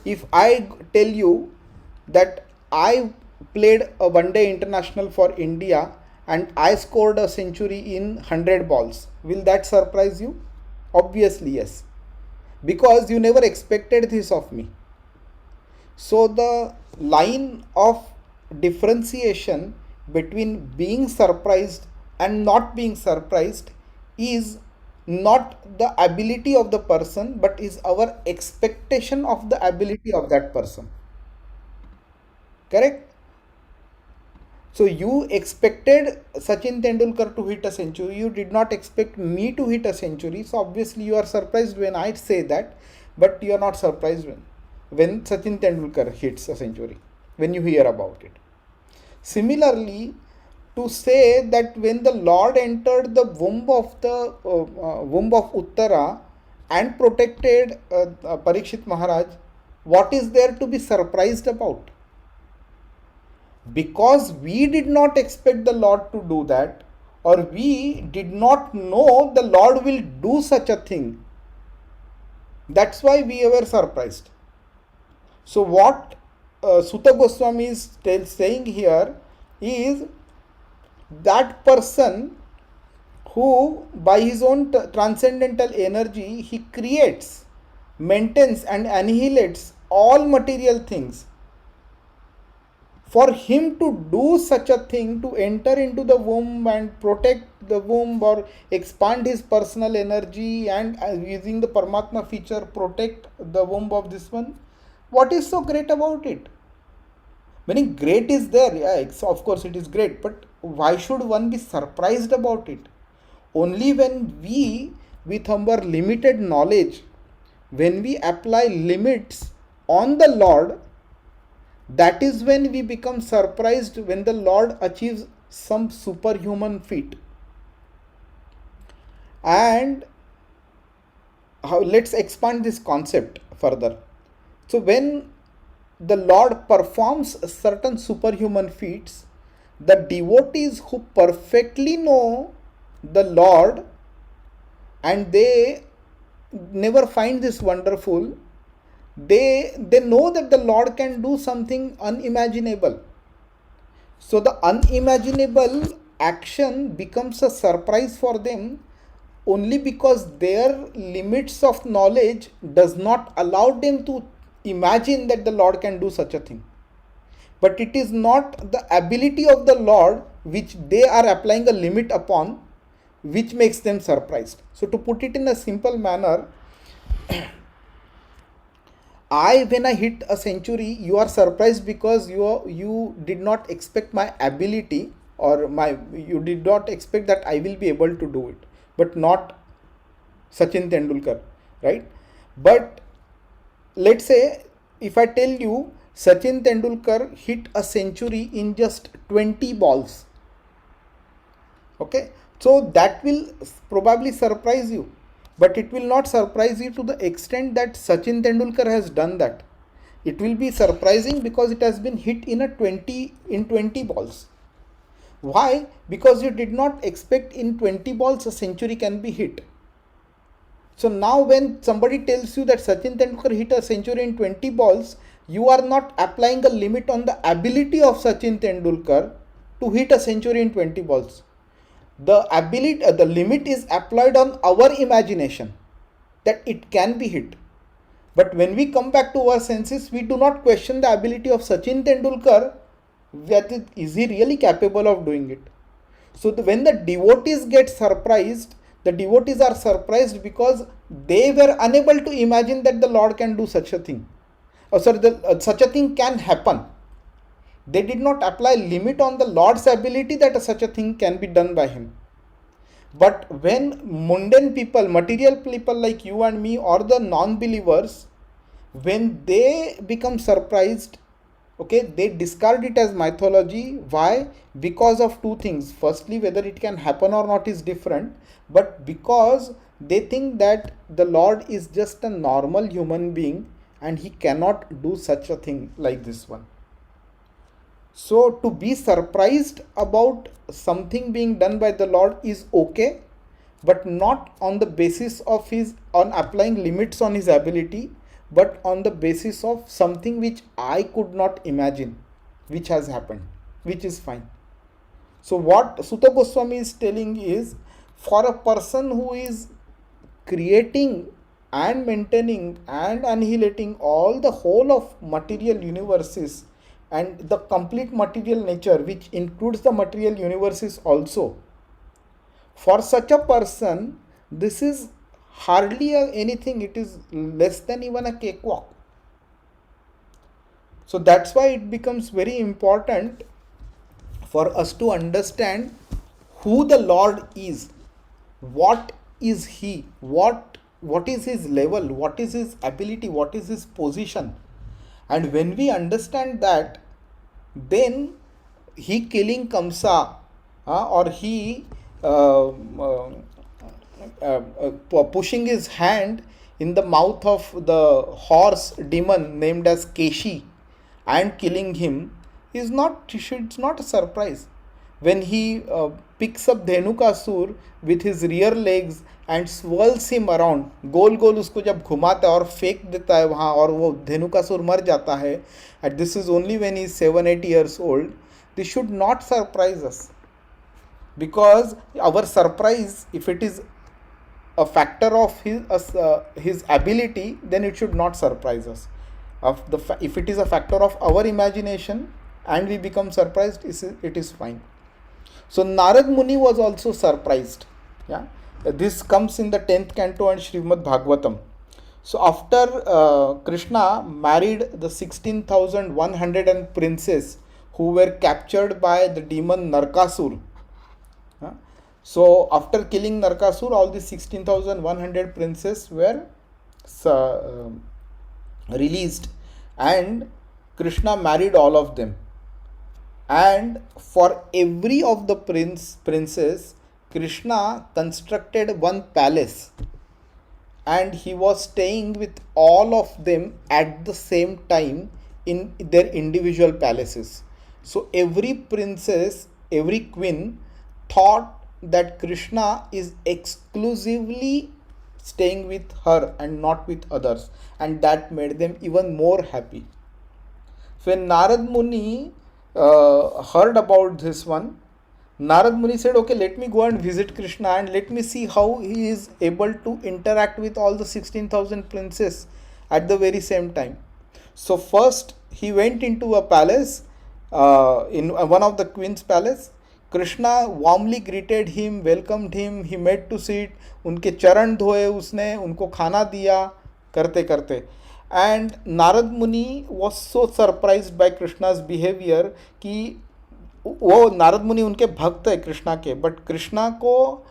If I tell you that I played a one day international for India and I scored a century in 100 balls, will that surprise you? Obviously yes, because you never expected this of me. So the line of differentiation between being surprised and not being surprised is not the ability of the person, but is our expectation of the ability of that person. Correct? So you expected Sachin Tendulkar to hit a century. You did not expect me to hit a century. So obviously you are surprised when I say that, but you are not surprised when Sachin Tendulkar hits a century, when you hear about it. Similarly, to say that when the Lord entered the womb of Uttara and protected Parikshit Maharaj, what is there to be surprised about? Because we did not expect the Lord to do that, or we did not know the Lord will do such a thing. That's why we were surprised. So what Suta Goswami is saying here is that person who by his own transcendental energy he creates, maintains and annihilates all material things. For him to do such a thing, to enter into the womb and protect the womb or expand his personal energy and using the Paramatma feature protect the womb of this one, what is so great about it? Meaning great is there, yeah, of course it is great, but why should one be surprised about it? Only when we, with our limited knowledge, when we apply limits on the Lord, that is when we become surprised when the Lord achieves some superhuman feat. And let's expand this concept further. So when the Lord performs certain superhuman feats, the devotees who perfectly know the Lord and they never find this wonderful, they know that the Lord can do something unimaginable. So the unimaginable action becomes a surprise for them only because their limits of knowledge does not allow them to imagine that the Lord can do such a thing. But it is not the ability of the Lord which they are applying a limit upon which makes them surprised. So to put it in a simple manner, when I hit a century, you are surprised because you did not expect my ability, or you did not expect that I will be able to do it, but not Sachin Tendulkar, right? But let's say if I tell you Sachin Tendulkar hit a century in just 20 balls, okay, so that will probably surprise you. But it will not surprise you to the extent that Sachin Tendulkar has done that. It will be surprising because it has been hit in 20 balls. Why? Because you did not expect in 20 balls a century can be hit. So now when somebody tells you that Sachin Tendulkar hit a century in 20 balls, you are not applying a limit on the ability of Sachin Tendulkar to hit a century in 20 balls. The limit is applied on our imagination that it can be hit. But when we come back to our senses, we do not question the ability of Sachin Tendulkar, that is he really capable of doing it. So when the devotees get surprised, the devotees are surprised because they were unable to imagine that the Lord can do such a thing. Such a thing can happen. They did not apply limit on the Lord's ability that such a thing can be done by him. But when mundane people, material people like you and me or the non-believers, when they become surprised, okay, they discard it as mythology. Why? Because of two things. Firstly, whether it can happen or not is different, but because they think that the Lord is just a normal human being and he cannot do such a thing like this one. So to be surprised about something being done by the Lord is okay, but not on the basis of on applying limits on his ability, but on the basis of something which I could not imagine, which has happened, which is fine. So what Suta Goswami is telling is, for a person who is creating and maintaining and annihilating the whole of material universes and the complete material nature, which includes the material universes also, for such a person, this is hardly anything. It is less than even a cakewalk. So that's why it becomes very important for us to understand who the Lord is, what is he, what is his level, what is his ability, what is his position. And when we understand that, then he killing Kamsa or he pushing his hand in the mouth of the horse demon named as Keshi and killing him is not, it's not a surprise. When he picks up Dhenukasur with his rear legs and swirls him around, गोल गोल उसको जब घुमाता है और फेंक देता है वहाँ और वो धेनुकासुर मर जाता है, and this is only when he is 7-8 years old, this should not surprise us, because our surprise, if it is a factor of his ability, then it should not surprise us. If it is a factor of our imagination and we become surprised, it is fine. So Narad Muni was also surprised. Yeah, this comes in the 10th canto and Srimad Bhagavatam. So after Krishna married the 16,100 princes who were captured by the demon Narkasur. So after killing Narkasur, all the 16,100 princes were released, and Krishna married all of them. And for every of the princes, Krishna constructed one palace, and he was staying with all of them at the same time in their individual palaces. So every princess, every queen thought that Krishna is exclusively staying with her and not with others, and that made them even more happy. When Narad Muni heard about this one, Narad Muni said, okay, let me go and visit Krishna and let me see how he is able to interact with all the 16,000 princes at the very same time. So first he went into a palace, in one of the queen's palace. Krishna warmly greeted him, welcomed him, he made to sit, उनके चरण धोए उसने, उनको खाना दिया, करते करते. And Narad Muni was so surprised by Krishna's behavior कि वो नारद मुनि उनके भक्त है कृष्णा के, बट कृष्णा को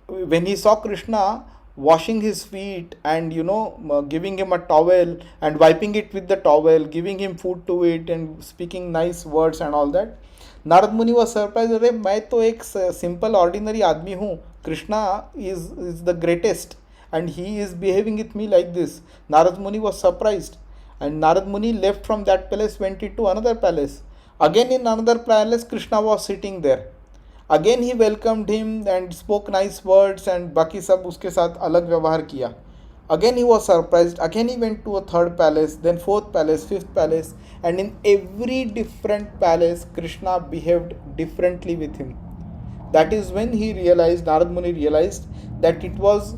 when he saw Krishna washing his feet and giving him a towel and wiping it with the towel, giving him food to eat and speaking nice words and all that, Narad मुनि was surprised. अरे मैं तो एक simple ordinary आदमी हूँ, Krishna is the greatest and he is behaving with me like this. Narad Muni was surprised, and Narad Muni left from that palace, went into another palace. Again in another palace, Krishna was sitting there. Again he welcomed him and spoke nice words and बाकी सब उसके साथ अलग व्यवहार किया. Again he was surprised. Again he went to a third palace, then fourth palace, fifth palace, and in every different palace Krishna behaved differently with him. That is when he realized, Narad Muni realized, that it was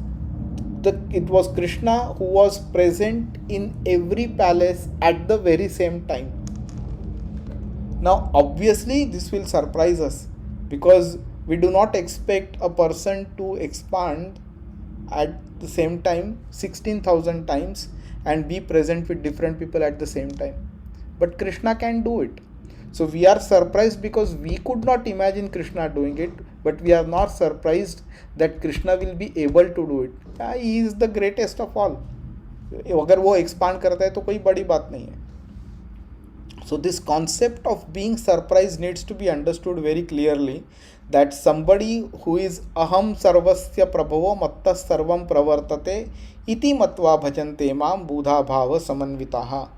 Krishna who was present in every palace at the very same time. Now obviously this will surprise us, because we do not expect a person to expand at the same time 16,000 times and be present with different people at the same time. But Krishna can do it. So we are surprised because we could not imagine Krishna doing it, but we are not surprised that Krishna will be able to do it. He is the greatest of all. अगर वो expand करता है तो कोई बड़ी बात नहीं है. So this concept of being surprised needs to be understood very clearly, that somebody who is aham sarvasya prabhavo mattas sarvam pravartate iti matva bhajante mam buddha bhava samanvitaha.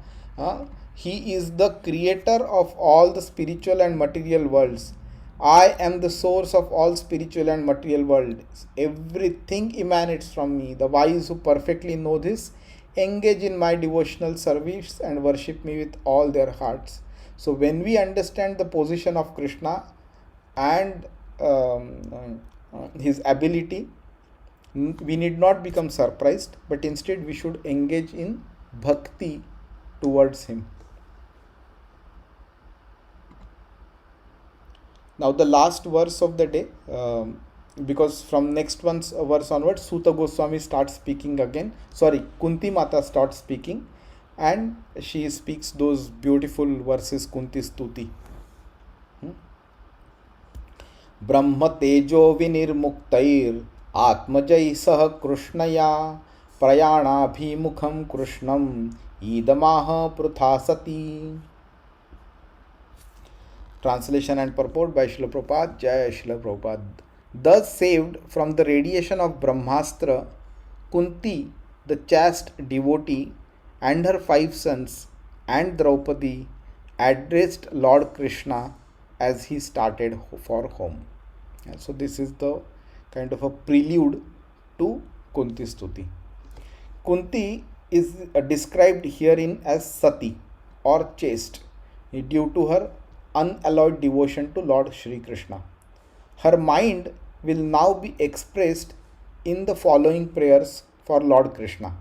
He is the creator of all the spiritual and material worlds. I am the source of all spiritual and material worlds. Everything emanates from me. The wise who perfectly know this engage in my devotional service and worship me with all their hearts. So when we understand the position of Krishna and his ability, we need not become surprised, but instead we should engage in bhakti towards him. Now the last verse of the day, because from next one's verse onwards, Suta Goswami starts speaking again. Kunti Mata starts speaking, and she speaks those beautiful verses, Kunti Stuti. Brahma Tejo Vinirmuktair Atmajai Sah Krishnaya Prayana Bhimukham Krishnam Idamaha Pruthasati. Translation and purport by Srila Prabhupada. Jai Srila Prabhupada. Thus saved from the radiation of Brahmastra, Kunti, the chaste devotee, and her 5 sons and Draupadi addressed Lord Krishna as he started for home. So this is the kind of a prelude to Kunti Stuti. Kunti is described herein as Sati or chaste due to her unalloyed devotion to Lord Shri Krishna. Her mind will now be expressed in the following prayers for Lord Krishna.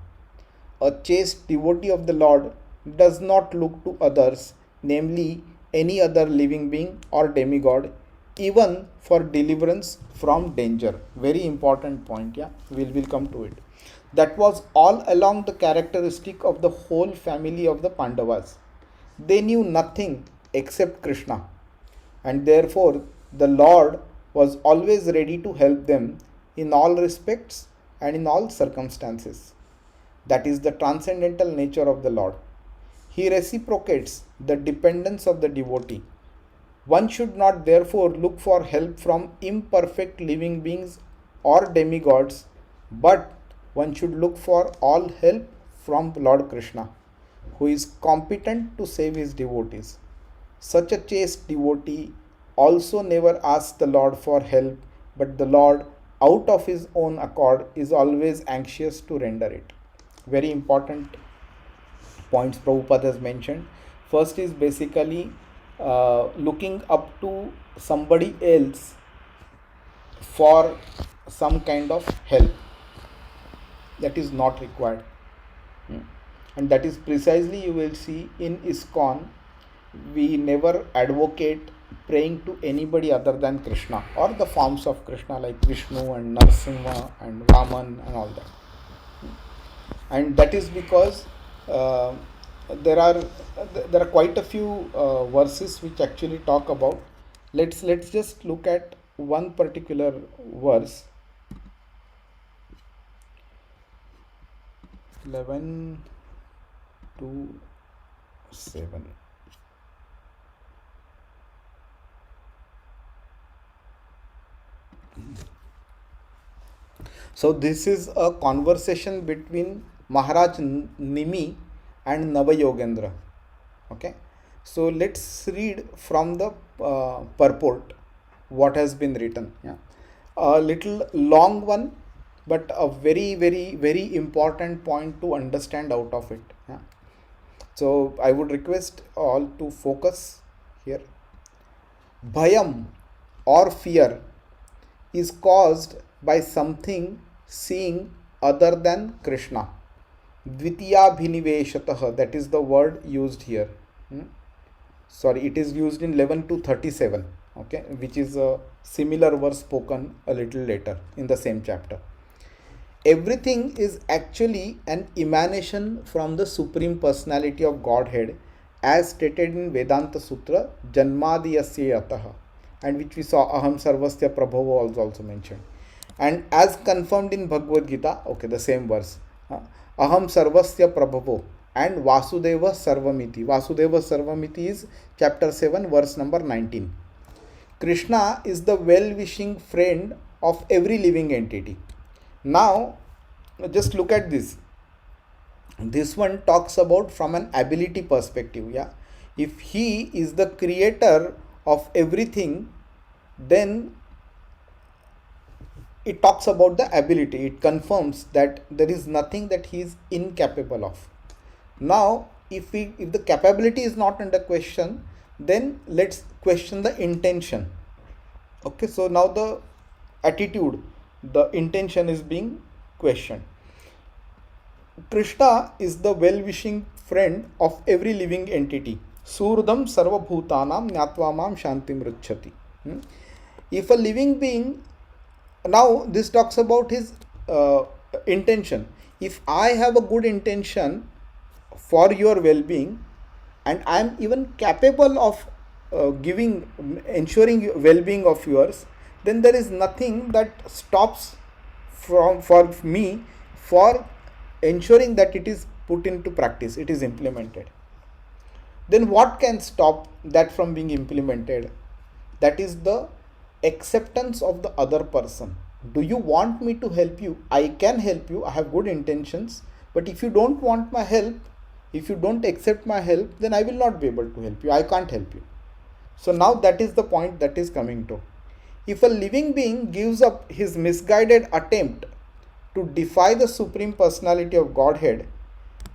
A chaste devotee of the Lord does not look to others, namely any other living being or demigod, even for deliverance from danger. Very important point, yeah, we'll come to it. That was all along the characteristic of the whole family of the Pandavas. They knew nothing except Krishna, and therefore the Lord was always ready to help them in all respects and in all circumstances. That is the transcendental nature of the Lord. He reciprocates the dependence of the devotee. One should not therefore look for help from imperfect living beings or demigods, but one should look for all help from Lord Krishna, who is competent to save his devotees. Such a chaste devotee also never asks the Lord for help, but the Lord, out of his own accord, is always anxious to render it. Very important points Prabhupada has mentioned. First is basically looking up to somebody else for some kind of help that is not required. And that is precisely, you will see in ISKCON, we never advocate praying to anybody other than Krishna or the forms of Krishna like Vishnu and Narasimha and Vaman and all that. And that is because there are quite a few verses which actually talk about. Let's just look at one particular verse. 11 to 7. So this is a conversation between Maharaj Nimi and Navayogendra. Okay, so let's read from the purport what has been written. Yeah, a little long one, but a very, very, very important point to understand out of it. Yeah. So I would request all to focus here. Bhayam or fear is caused by something seeing other than Krishna. Dvitiya bhiniveshatah, that is the word used here. Sorry, it is used in 11 to 37, okay, which is a similar verse spoken a little later in the same chapter. Everything is actually an emanation from the Supreme Personality of Godhead, as stated in Vedanta Sutra, Janmadiyasya yataha, and which we saw Aham Sarvasya Prabhava was also mentioned. And as confirmed in Bhagavad Gita, okay, the same verse, Aham Sarvasya Prabhavo and Vasudeva Sarvamiti. Vasudeva Sarvamiti is chapter 7, verse number 19. Krishna is the well-wishing friend of every living entity. Now, just look at this. This one talks about from an ability perspective. Yeah, if he is the creator of everything, then it talks about the ability. It confirms that there is nothing that he is incapable of. Now, if the capability is not under question, then let's question the intention. Okay, so now the attitude, the intention is being questioned. Krishna is the well-wishing friend of every living entity. Surdam sarva bhutanam nyatva mam shantim ricchati. If a living being, now this talks about his intention. If I have a good intention for your well-being, and I am even capable of ensuring well-being of yours, then there is nothing that stops for me for ensuring that it is put into practice, it is implemented. then what can stop that from being implemented? That is the acceptance of the other person. Do you want me to help you? I can help you, I have good intentions, but if you don't want my help, if you don't accept my help, then I will not be able to help you, I can't help you. So now that is the point that is coming to. If a living being gives up his misguided attempt to defy the Supreme Personality of Godhead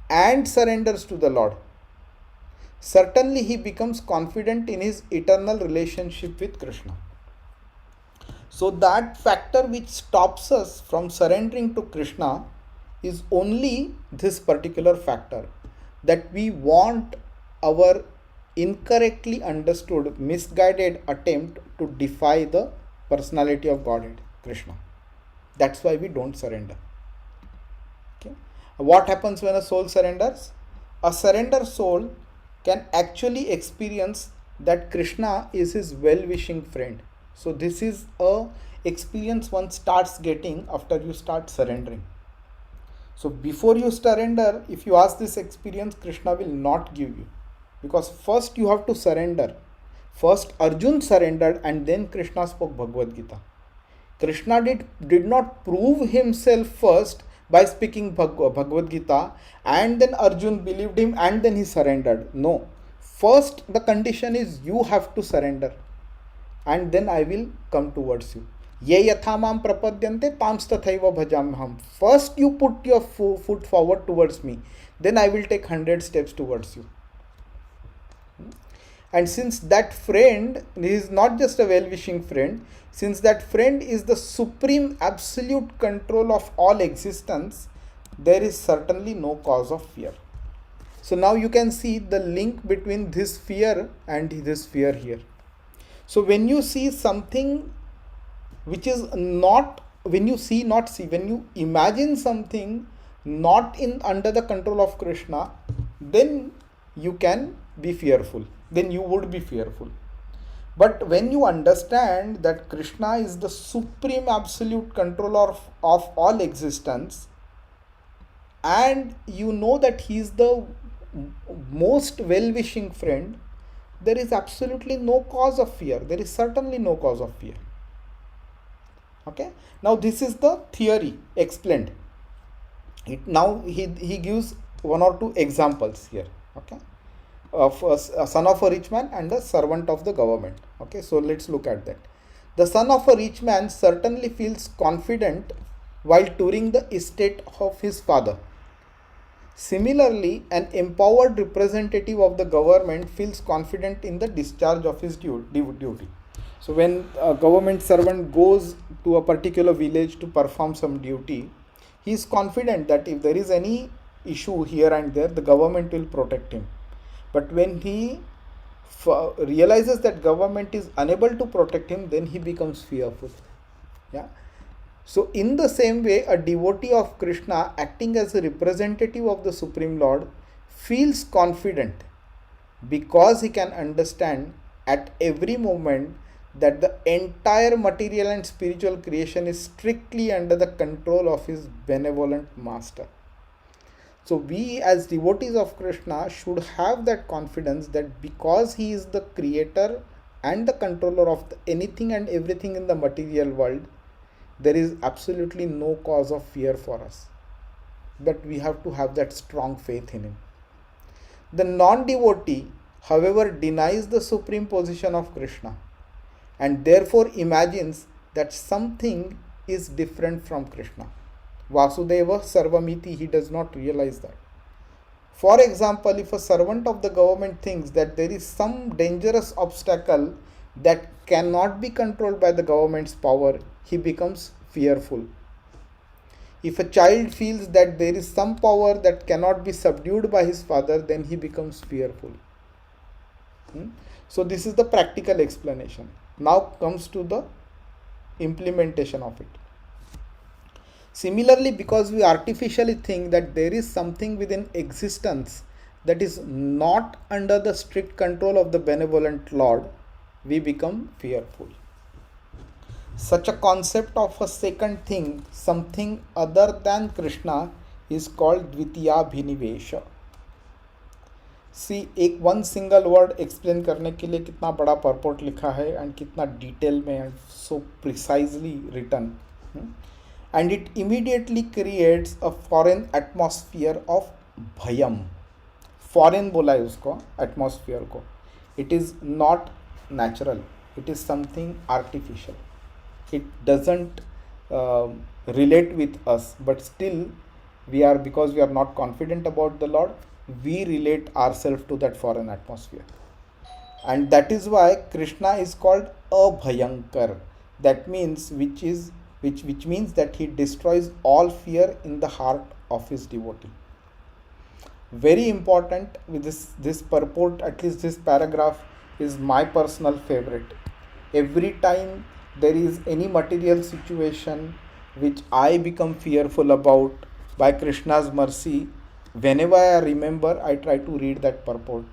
and surrenders to the Lord, certainly he becomes confident in his eternal relationship with Krishna. So that factor which stops us from surrendering to Krishna is only this particular factor, that we want our incorrectly understood, misguided attempt to defy the personality of Godhead, Krishna. That's why we don't surrender. Okay. What happens when a soul surrenders? A surrendered soul can actually experience that Krishna is his well-wishing friend. So this is a experience one starts getting after you start surrendering. So before you surrender, if you ask this experience, Krishna will not give you, because first you have to surrender. First Arjun surrendered and then Krishna spoke Bhagavad Gita. Krishna did not prove himself first by speaking Bhagavad Gita, and then Arjun believed him and then he surrendered. No. First the condition is you have to surrender, and then I will come towards you. Ye yathamam prapadyante tams tathaiva bhajamham. First you put your foot forward towards me, then I will take 100 steps towards you. And since that friend is not just a well-wishing friend, since that friend is the supreme absolute control of all existence, there is certainly no cause of fear. So now you can see the link between this fear and this fear here. So when you see something which is not, when you imagine something not in under the control of Krishna, then you can be fearful. Then you would be fearful. But when you understand that Krishna is the supreme absolute controller of all existence, and you know that he is the most well-wishing friend, there is absolutely no cause of fear. There is certainly no cause of fear. Okay. Now this is the theory explained. Now he gives one or two examples here. Okay. Of a son of a rich man and a servant of the government. Okay, so let's look at that. The son of a rich man certainly feels confident while touring the estate of his father. Similarly, an empowered representative of the government feels confident in the discharge of his duty. So when a government servant goes to a particular village to perform some duty, he is confident that if there is any issue here and there, the government will protect him. But when he realizes that government is unable to protect him, then he becomes fearful. Yeah. So in the same way, a devotee of Krishna acting as a representative of the Supreme Lord feels confident because he can understand at every moment that the entire material and spiritual creation is strictly under the control of his benevolent master. So we as devotees of Krishna should have that confidence that because he is the creator and the controller of anything and everything in the material world, there is absolutely no cause of fear for us. But we have to have that strong faith in him. The non-devotee, however, denies the supreme position of Krishna and therefore imagines that something is different from Krishna. Vasudeva Sarvamiti, he does not realize that. For example, if a servant of the government thinks that there is some dangerous obstacle that cannot be controlled by the government's power, he becomes fearful. If a child feels that there is some power that cannot be subdued by his father, then he becomes fearful. So this is the practical explanation. Now comes to the implementation of it. Similarly, because we artificially think that there is something within existence that is not under the strict control of the benevolent Lord, we become fearful. Such a concept of a second thing, something other than Krishna, is called Dvitiya Bhinivesha. सी एक one single word explain करने के लिए कितना बड़ा purport लिखा है and कितना detail में, so precisely written, and it immediately creates a foreign atmosphere of भयम. फॉरेन बोला है उसको, एटमॉस्फियर को. It is not natural, it is something artificial. It doesn't relate with us, but still because we are not confident about the Lord, we relate ourselves to that foreign atmosphere, and that is why Krishna is called Abhayankar. That means which means that he destroys all fear in the heart of his devotee. Very important with this purport, at least this paragraph is my personal favorite. Every time there is any material situation which I become fearful about, by Krishna's mercy, whenever I remember, I try to read that purport,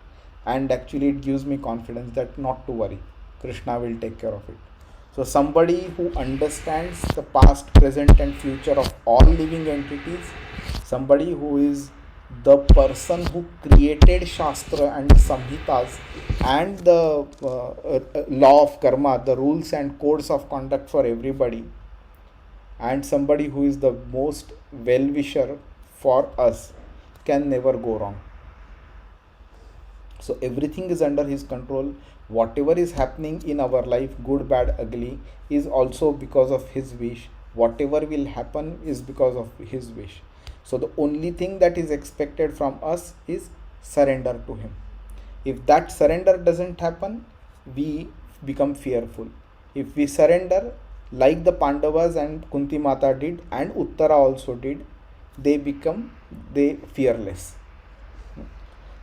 and actually it gives me confidence that not to worry, Krishna will take care of it. So somebody who understands the past, present and future of all living entities, somebody who is the person who created Shastra and Samhitas and the law of karma, the rules and codes of conduct for everybody, and somebody who is the most well-wisher for us, can never go wrong. So everything is under his control. Whatever is happening in our life, good, bad, ugly, is also because of his wish. Whatever will happen is because of his wish. So the only thing that is expected from us is surrender to him. If that surrender doesn't happen, we become fearful. If we surrender, like the Pandavas and Kunti Mata did, and Uttara also did, they fearless.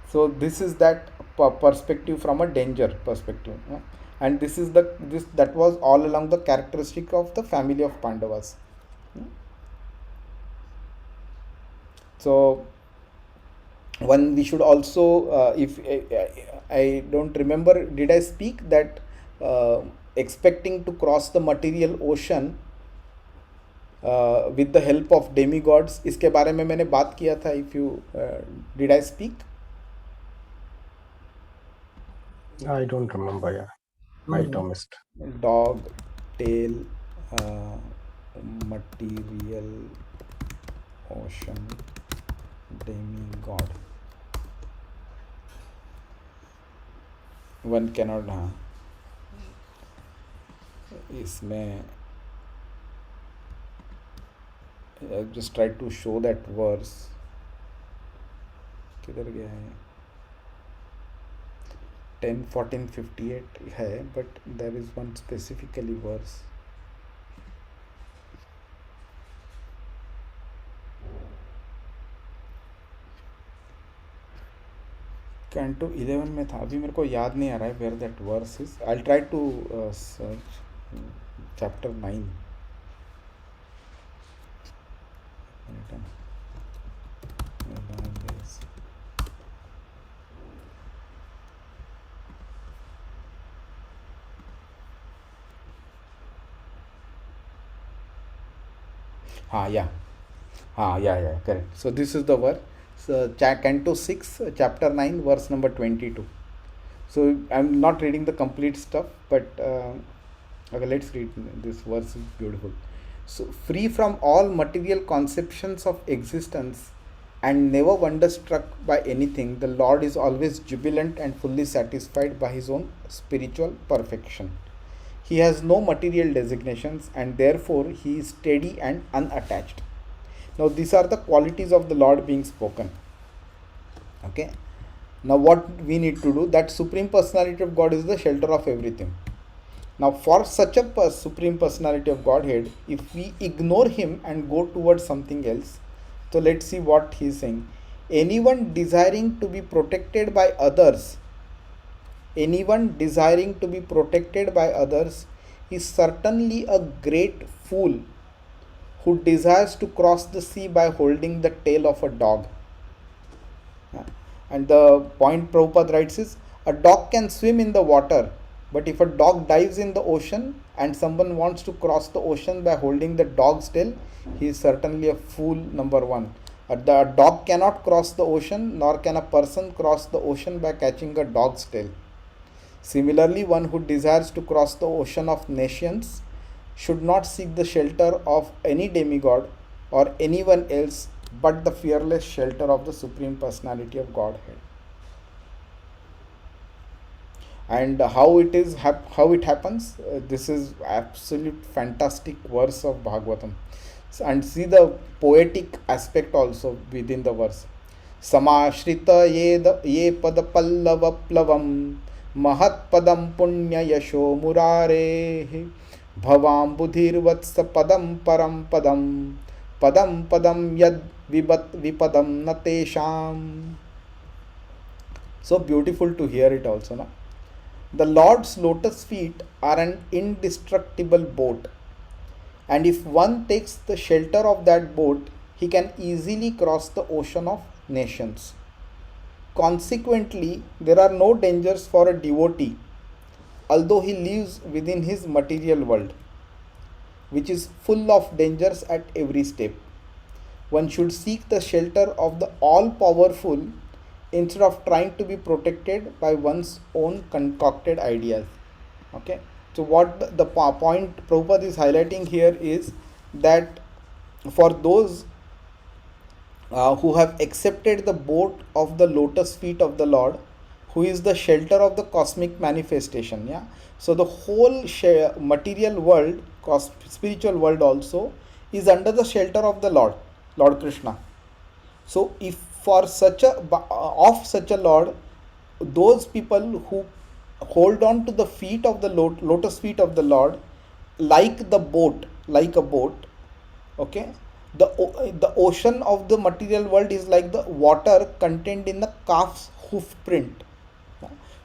So this is that perspective from a danger perspective, and this that was all along the characteristic of the family of Pandavas. So one, we should also, if I don't remember, did I speak that expecting to cross the material ocean with the help of demigods, इसके बारे में मैंने बात किया था. If you did I speak? I don't remember. Yeah, might have missed. Dog, tail, material, ocean, demigod. One cannot. हाँ, इसमें I just try to show that verse. किधर गया है? 10:14:58 है, but there is one specifically verse. Canto 11 में था, अभी मेरे को याद नहीं आ रहा है where that verse is. I'll try to search chapter 9. Yeah, correct. So this is the verse. So Canto 6, chapter 9, verse number 22. So I'm not reading the complete stuff, but okay, let's read. This verse is beautiful. So, free from all material conceptions of existence and never wonderstruck by anything, the Lord is always jubilant and fully satisfied by his own spiritual perfection. He has no material designations, and therefore he is steady and unattached. Now these are the qualities of the Lord being spoken. Okay. Now what we need to do, that Supreme Personality of God is the shelter of everything. Now for such a Supreme Personality of Godhead, if we ignore him and go towards something else, so let's see what he is saying. Anyone desiring to be protected by others, is certainly a great fool who desires to cross the sea by holding the tail of a dog. And the point Prabhupada writes is, a dog can swim in the water, but if a dog dives in the ocean and someone wants to cross the ocean by holding the dog's tail, he is certainly a fool, number one. The dog cannot cross the ocean, nor can a person cross the ocean by catching a dog's tail. Similarly, one who desires to cross the ocean of nations should not seek the shelter of any demigod or anyone else but the fearless shelter of the Supreme Personality of Godhead. And how it happens, this is absolute fantastic verse of Bhagavatam. And see the poetic aspect also within the verse. Samashrita ye pada pallava plavam mahat padam punya yasho murare bhavam budhirvatsa padam param padam yad vipadam natesham. So beautiful to hear it also, no? The Lord's lotus feet are an indestructible boat, and if one takes the shelter of that boat, he can easily cross the ocean of nations. Consequently, there are no dangers for a devotee, although he lives within his material world, which is full of dangers at every step. One should seek the shelter of the all-powerful instead of trying to be protected by one's own concocted ideas. Okay, so what the point Prabhupada is highlighting here is that for those who have accepted the boat of the lotus feet of the Lord, who is the shelter of the cosmic manifestation, yeah, so the whole material world, spiritual world also is under the shelter of the Lord Krishna. So if for such a Lord, those people who hold on to the feet of the lotus feet of the Lord like a boat, okay, the ocean of the material world is like the water contained in the calf's hoof print.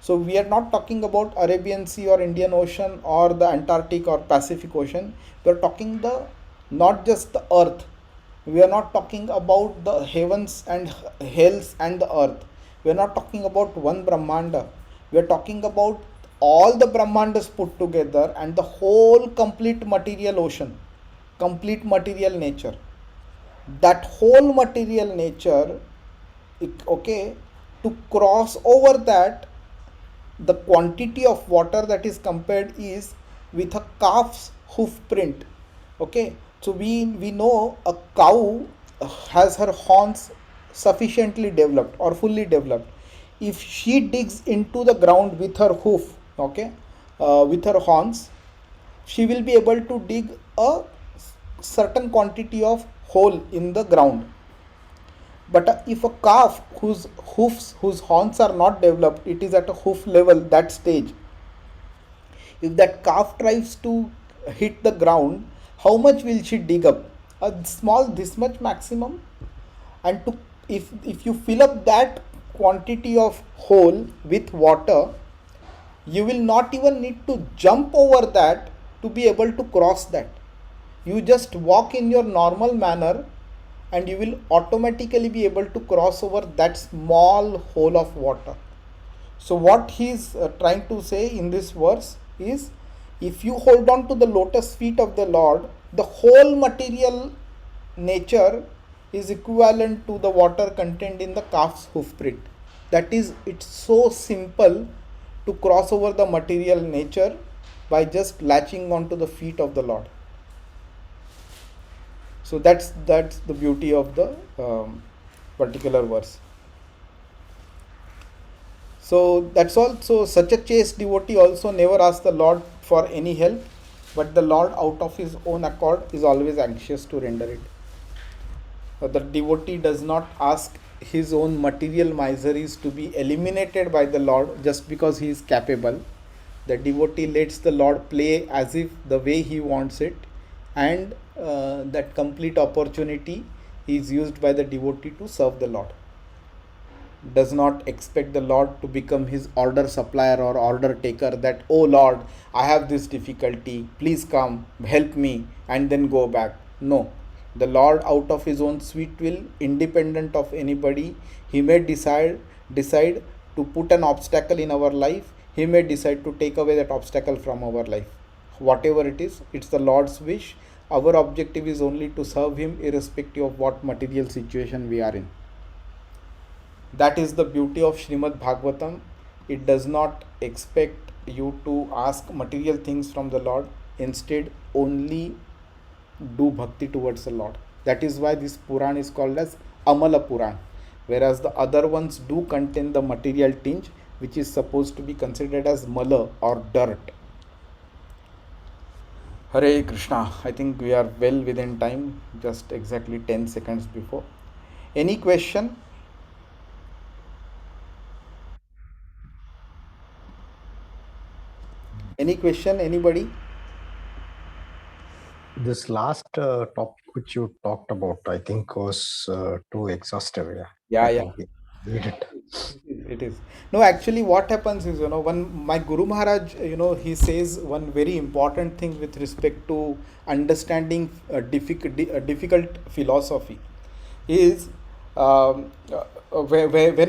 So we are not talking about Arabian Sea or Indian Ocean or the Antarctic or Pacific Ocean. We are talking not just the earth. We are not talking about the heavens and hells and the earth. We are not talking about one Brahmanda. We are talking about all the Brahmandas put together and the whole complete material ocean, complete material nature. That whole material nature, okay, to cross over that, the quantity of water that is compared is with a calf's hoof print. Okay, so we know a cow has her horns sufficiently developed or fully developed. If she digs into the ground with her hoof, okay, with her horns, she will be able to dig a certain quantity of hole in the ground. But if a calf whose horns are not developed, it is at a hoof level, that stage, if that calf tries to hit the ground, how much will she dig up? A small, this much maximum. And if you fill up that quantity of hole with water, you will not even need to jump over that to be able to cross that. You just walk in your normal manner and you will automatically be able to cross over that small hole of water. So what he is trying to say in this verse is, if you hold on to the lotus feet of the Lord, the whole material nature is equivalent to the water contained in the calf's hoof print. That is, it's so simple to cross over the material nature by just latching onto the feet of the Lord. So that's the beauty of the particular verse. So that's all. So such a chaste devotee also never asks the Lord for any help, but the Lord out of his own accord is always anxious to render it. The devotee does not ask his own material miseries to be eliminated by the Lord just because he is capable. The devotee lets the Lord play as if the way he wants it, and that complete opportunity is used by the devotee to serve the Lord. Does not expect the Lord to become his order supplier or order taker, that, oh Lord, I have this difficulty, please come, help me, and then go back. No. The Lord out of his own sweet will, independent of anybody, he may decide to put an obstacle in our life. He may decide to take away that obstacle from our life. Whatever it is, it's the Lord's wish. Our objective is only to serve him irrespective of what material situation we are in. That is the beauty of Srimad Bhagavatam. It does not expect you to ask material things from the Lord. Instead, only do bhakti towards the Lord. That is why this Puran is called as Amala Puran, whereas the other ones do contain the material tinge, which is supposed to be considered as mala or dirt. Hare Krishna. I think we are well within time, just exactly 10 seconds before. Any question? Any question? Anybody? This last topic which you talked about, I think, was too exhaustive. Yeah, I yeah. think we need it. It is. No, actually, what happens is, when my Guru Maharaj, he says one very important thing with respect to understanding difficult philosophy is when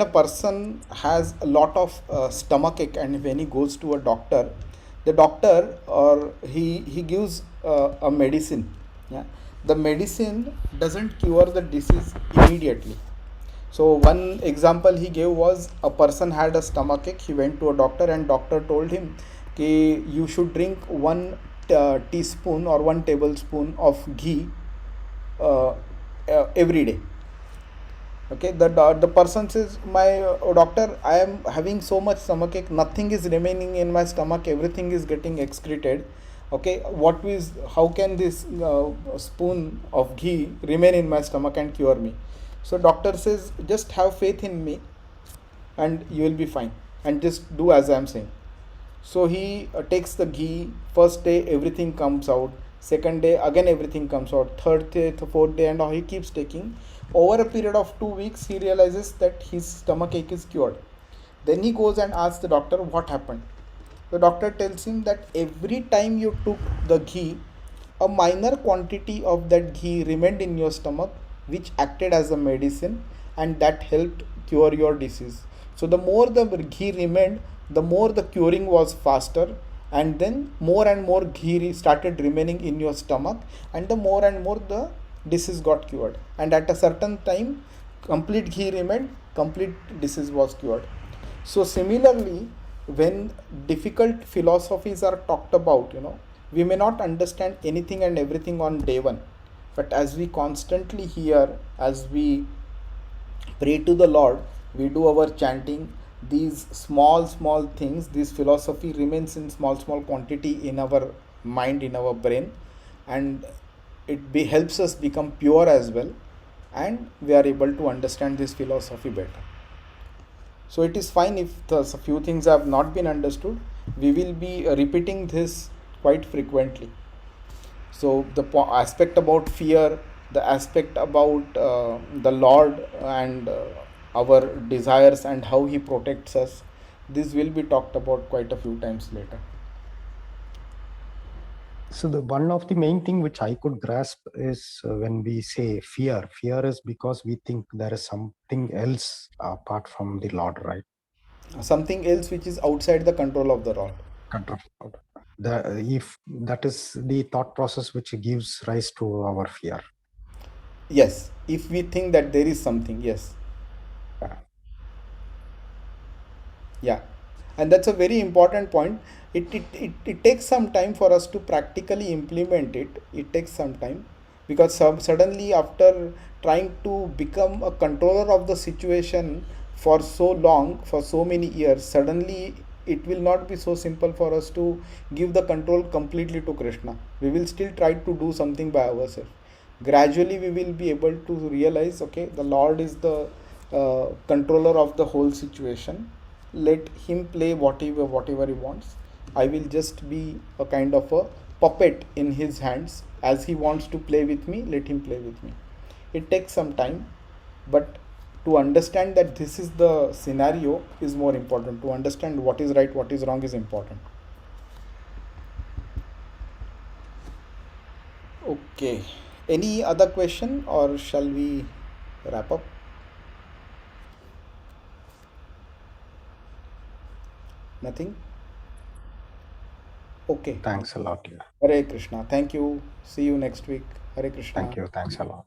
a person has a lot of stomach ache and when he goes to a doctor, the doctor or he gives a medicine. Yeah, the medicine doesn't cure the disease immediately. So one example he gave was a person had a stomach ache. He went to a doctor and doctor told him, "Okay, you should drink one teaspoon or 1 tablespoon of ghee uh, every day." Okay, the person says, "My doctor, I am having so much stomach ache. Nothing is remaining in my stomach. Everything is getting excreted. Okay, how can this spoon of ghee remain in my stomach and cure me?" So doctor says, "Just have faith in me and you will be fine, and just do as I am saying." So he takes the ghee. First day everything comes out, second day again everything comes out, third day, the fourth day, and he keeps taking. Over a period of 2 weeks he realizes that his stomach ache is cured. Then he goes and asks the doctor what happened. The doctor tells him that every time you took the ghee, a minor quantity of that ghee remained in your stomach, which acted as a medicine and that helped cure your disease. So, the more the ghee remained, the more the curing was faster, and then more and more ghee started remaining in your stomach, and the more and more the disease got cured. And at a certain time, complete ghee remained, complete disease was cured. So similarly, when difficult philosophies are talked about, we may not understand anything and everything on day one, but as we constantly hear, as we pray to the Lord, we do our chanting, these small things, this philosophy remains in small quantity in our mind, in our brain, and helps us become pure as well, and we are able to understand this philosophy better. So it is fine if the few things have not been understood. We will be repeating this quite frequently. So the aspect about fear, the aspect about the Lord and our desires and how He protects us, this will be talked about quite a few times later. So the one of the main thing which I could grasp is when we say fear. Fear is because we think there is something else apart from the Lord, right? Something else which is outside the control of the Lord. Control. If that is the thought process which gives rise to our fear. Yes, if we think that there is something, yes. Yeah, and that's a very important point. It takes some time for us to practically implement it. It takes some time because suddenly, after trying to become a controller of the situation for so long, for so many years, suddenly it will not be so simple for us to give the control completely to Krishna. We will still try to do something by ourselves. Gradually, we will be able to realize, okay, the Lord is the controller of the whole situation. Let him play whatever he wants. I will just be a kind of a puppet in his hands. As he wants to play with me, let him play with me. It takes some time, but to understand that this is the scenario is more important. To understand what is right, what is wrong is important. Okay, any other question or shall we wrap up? Nothing. Okay. Thanks a lot. Yeah. Hare Krishna. Thank you. See you next week. Hare Krishna. Thank you. Thanks a lot.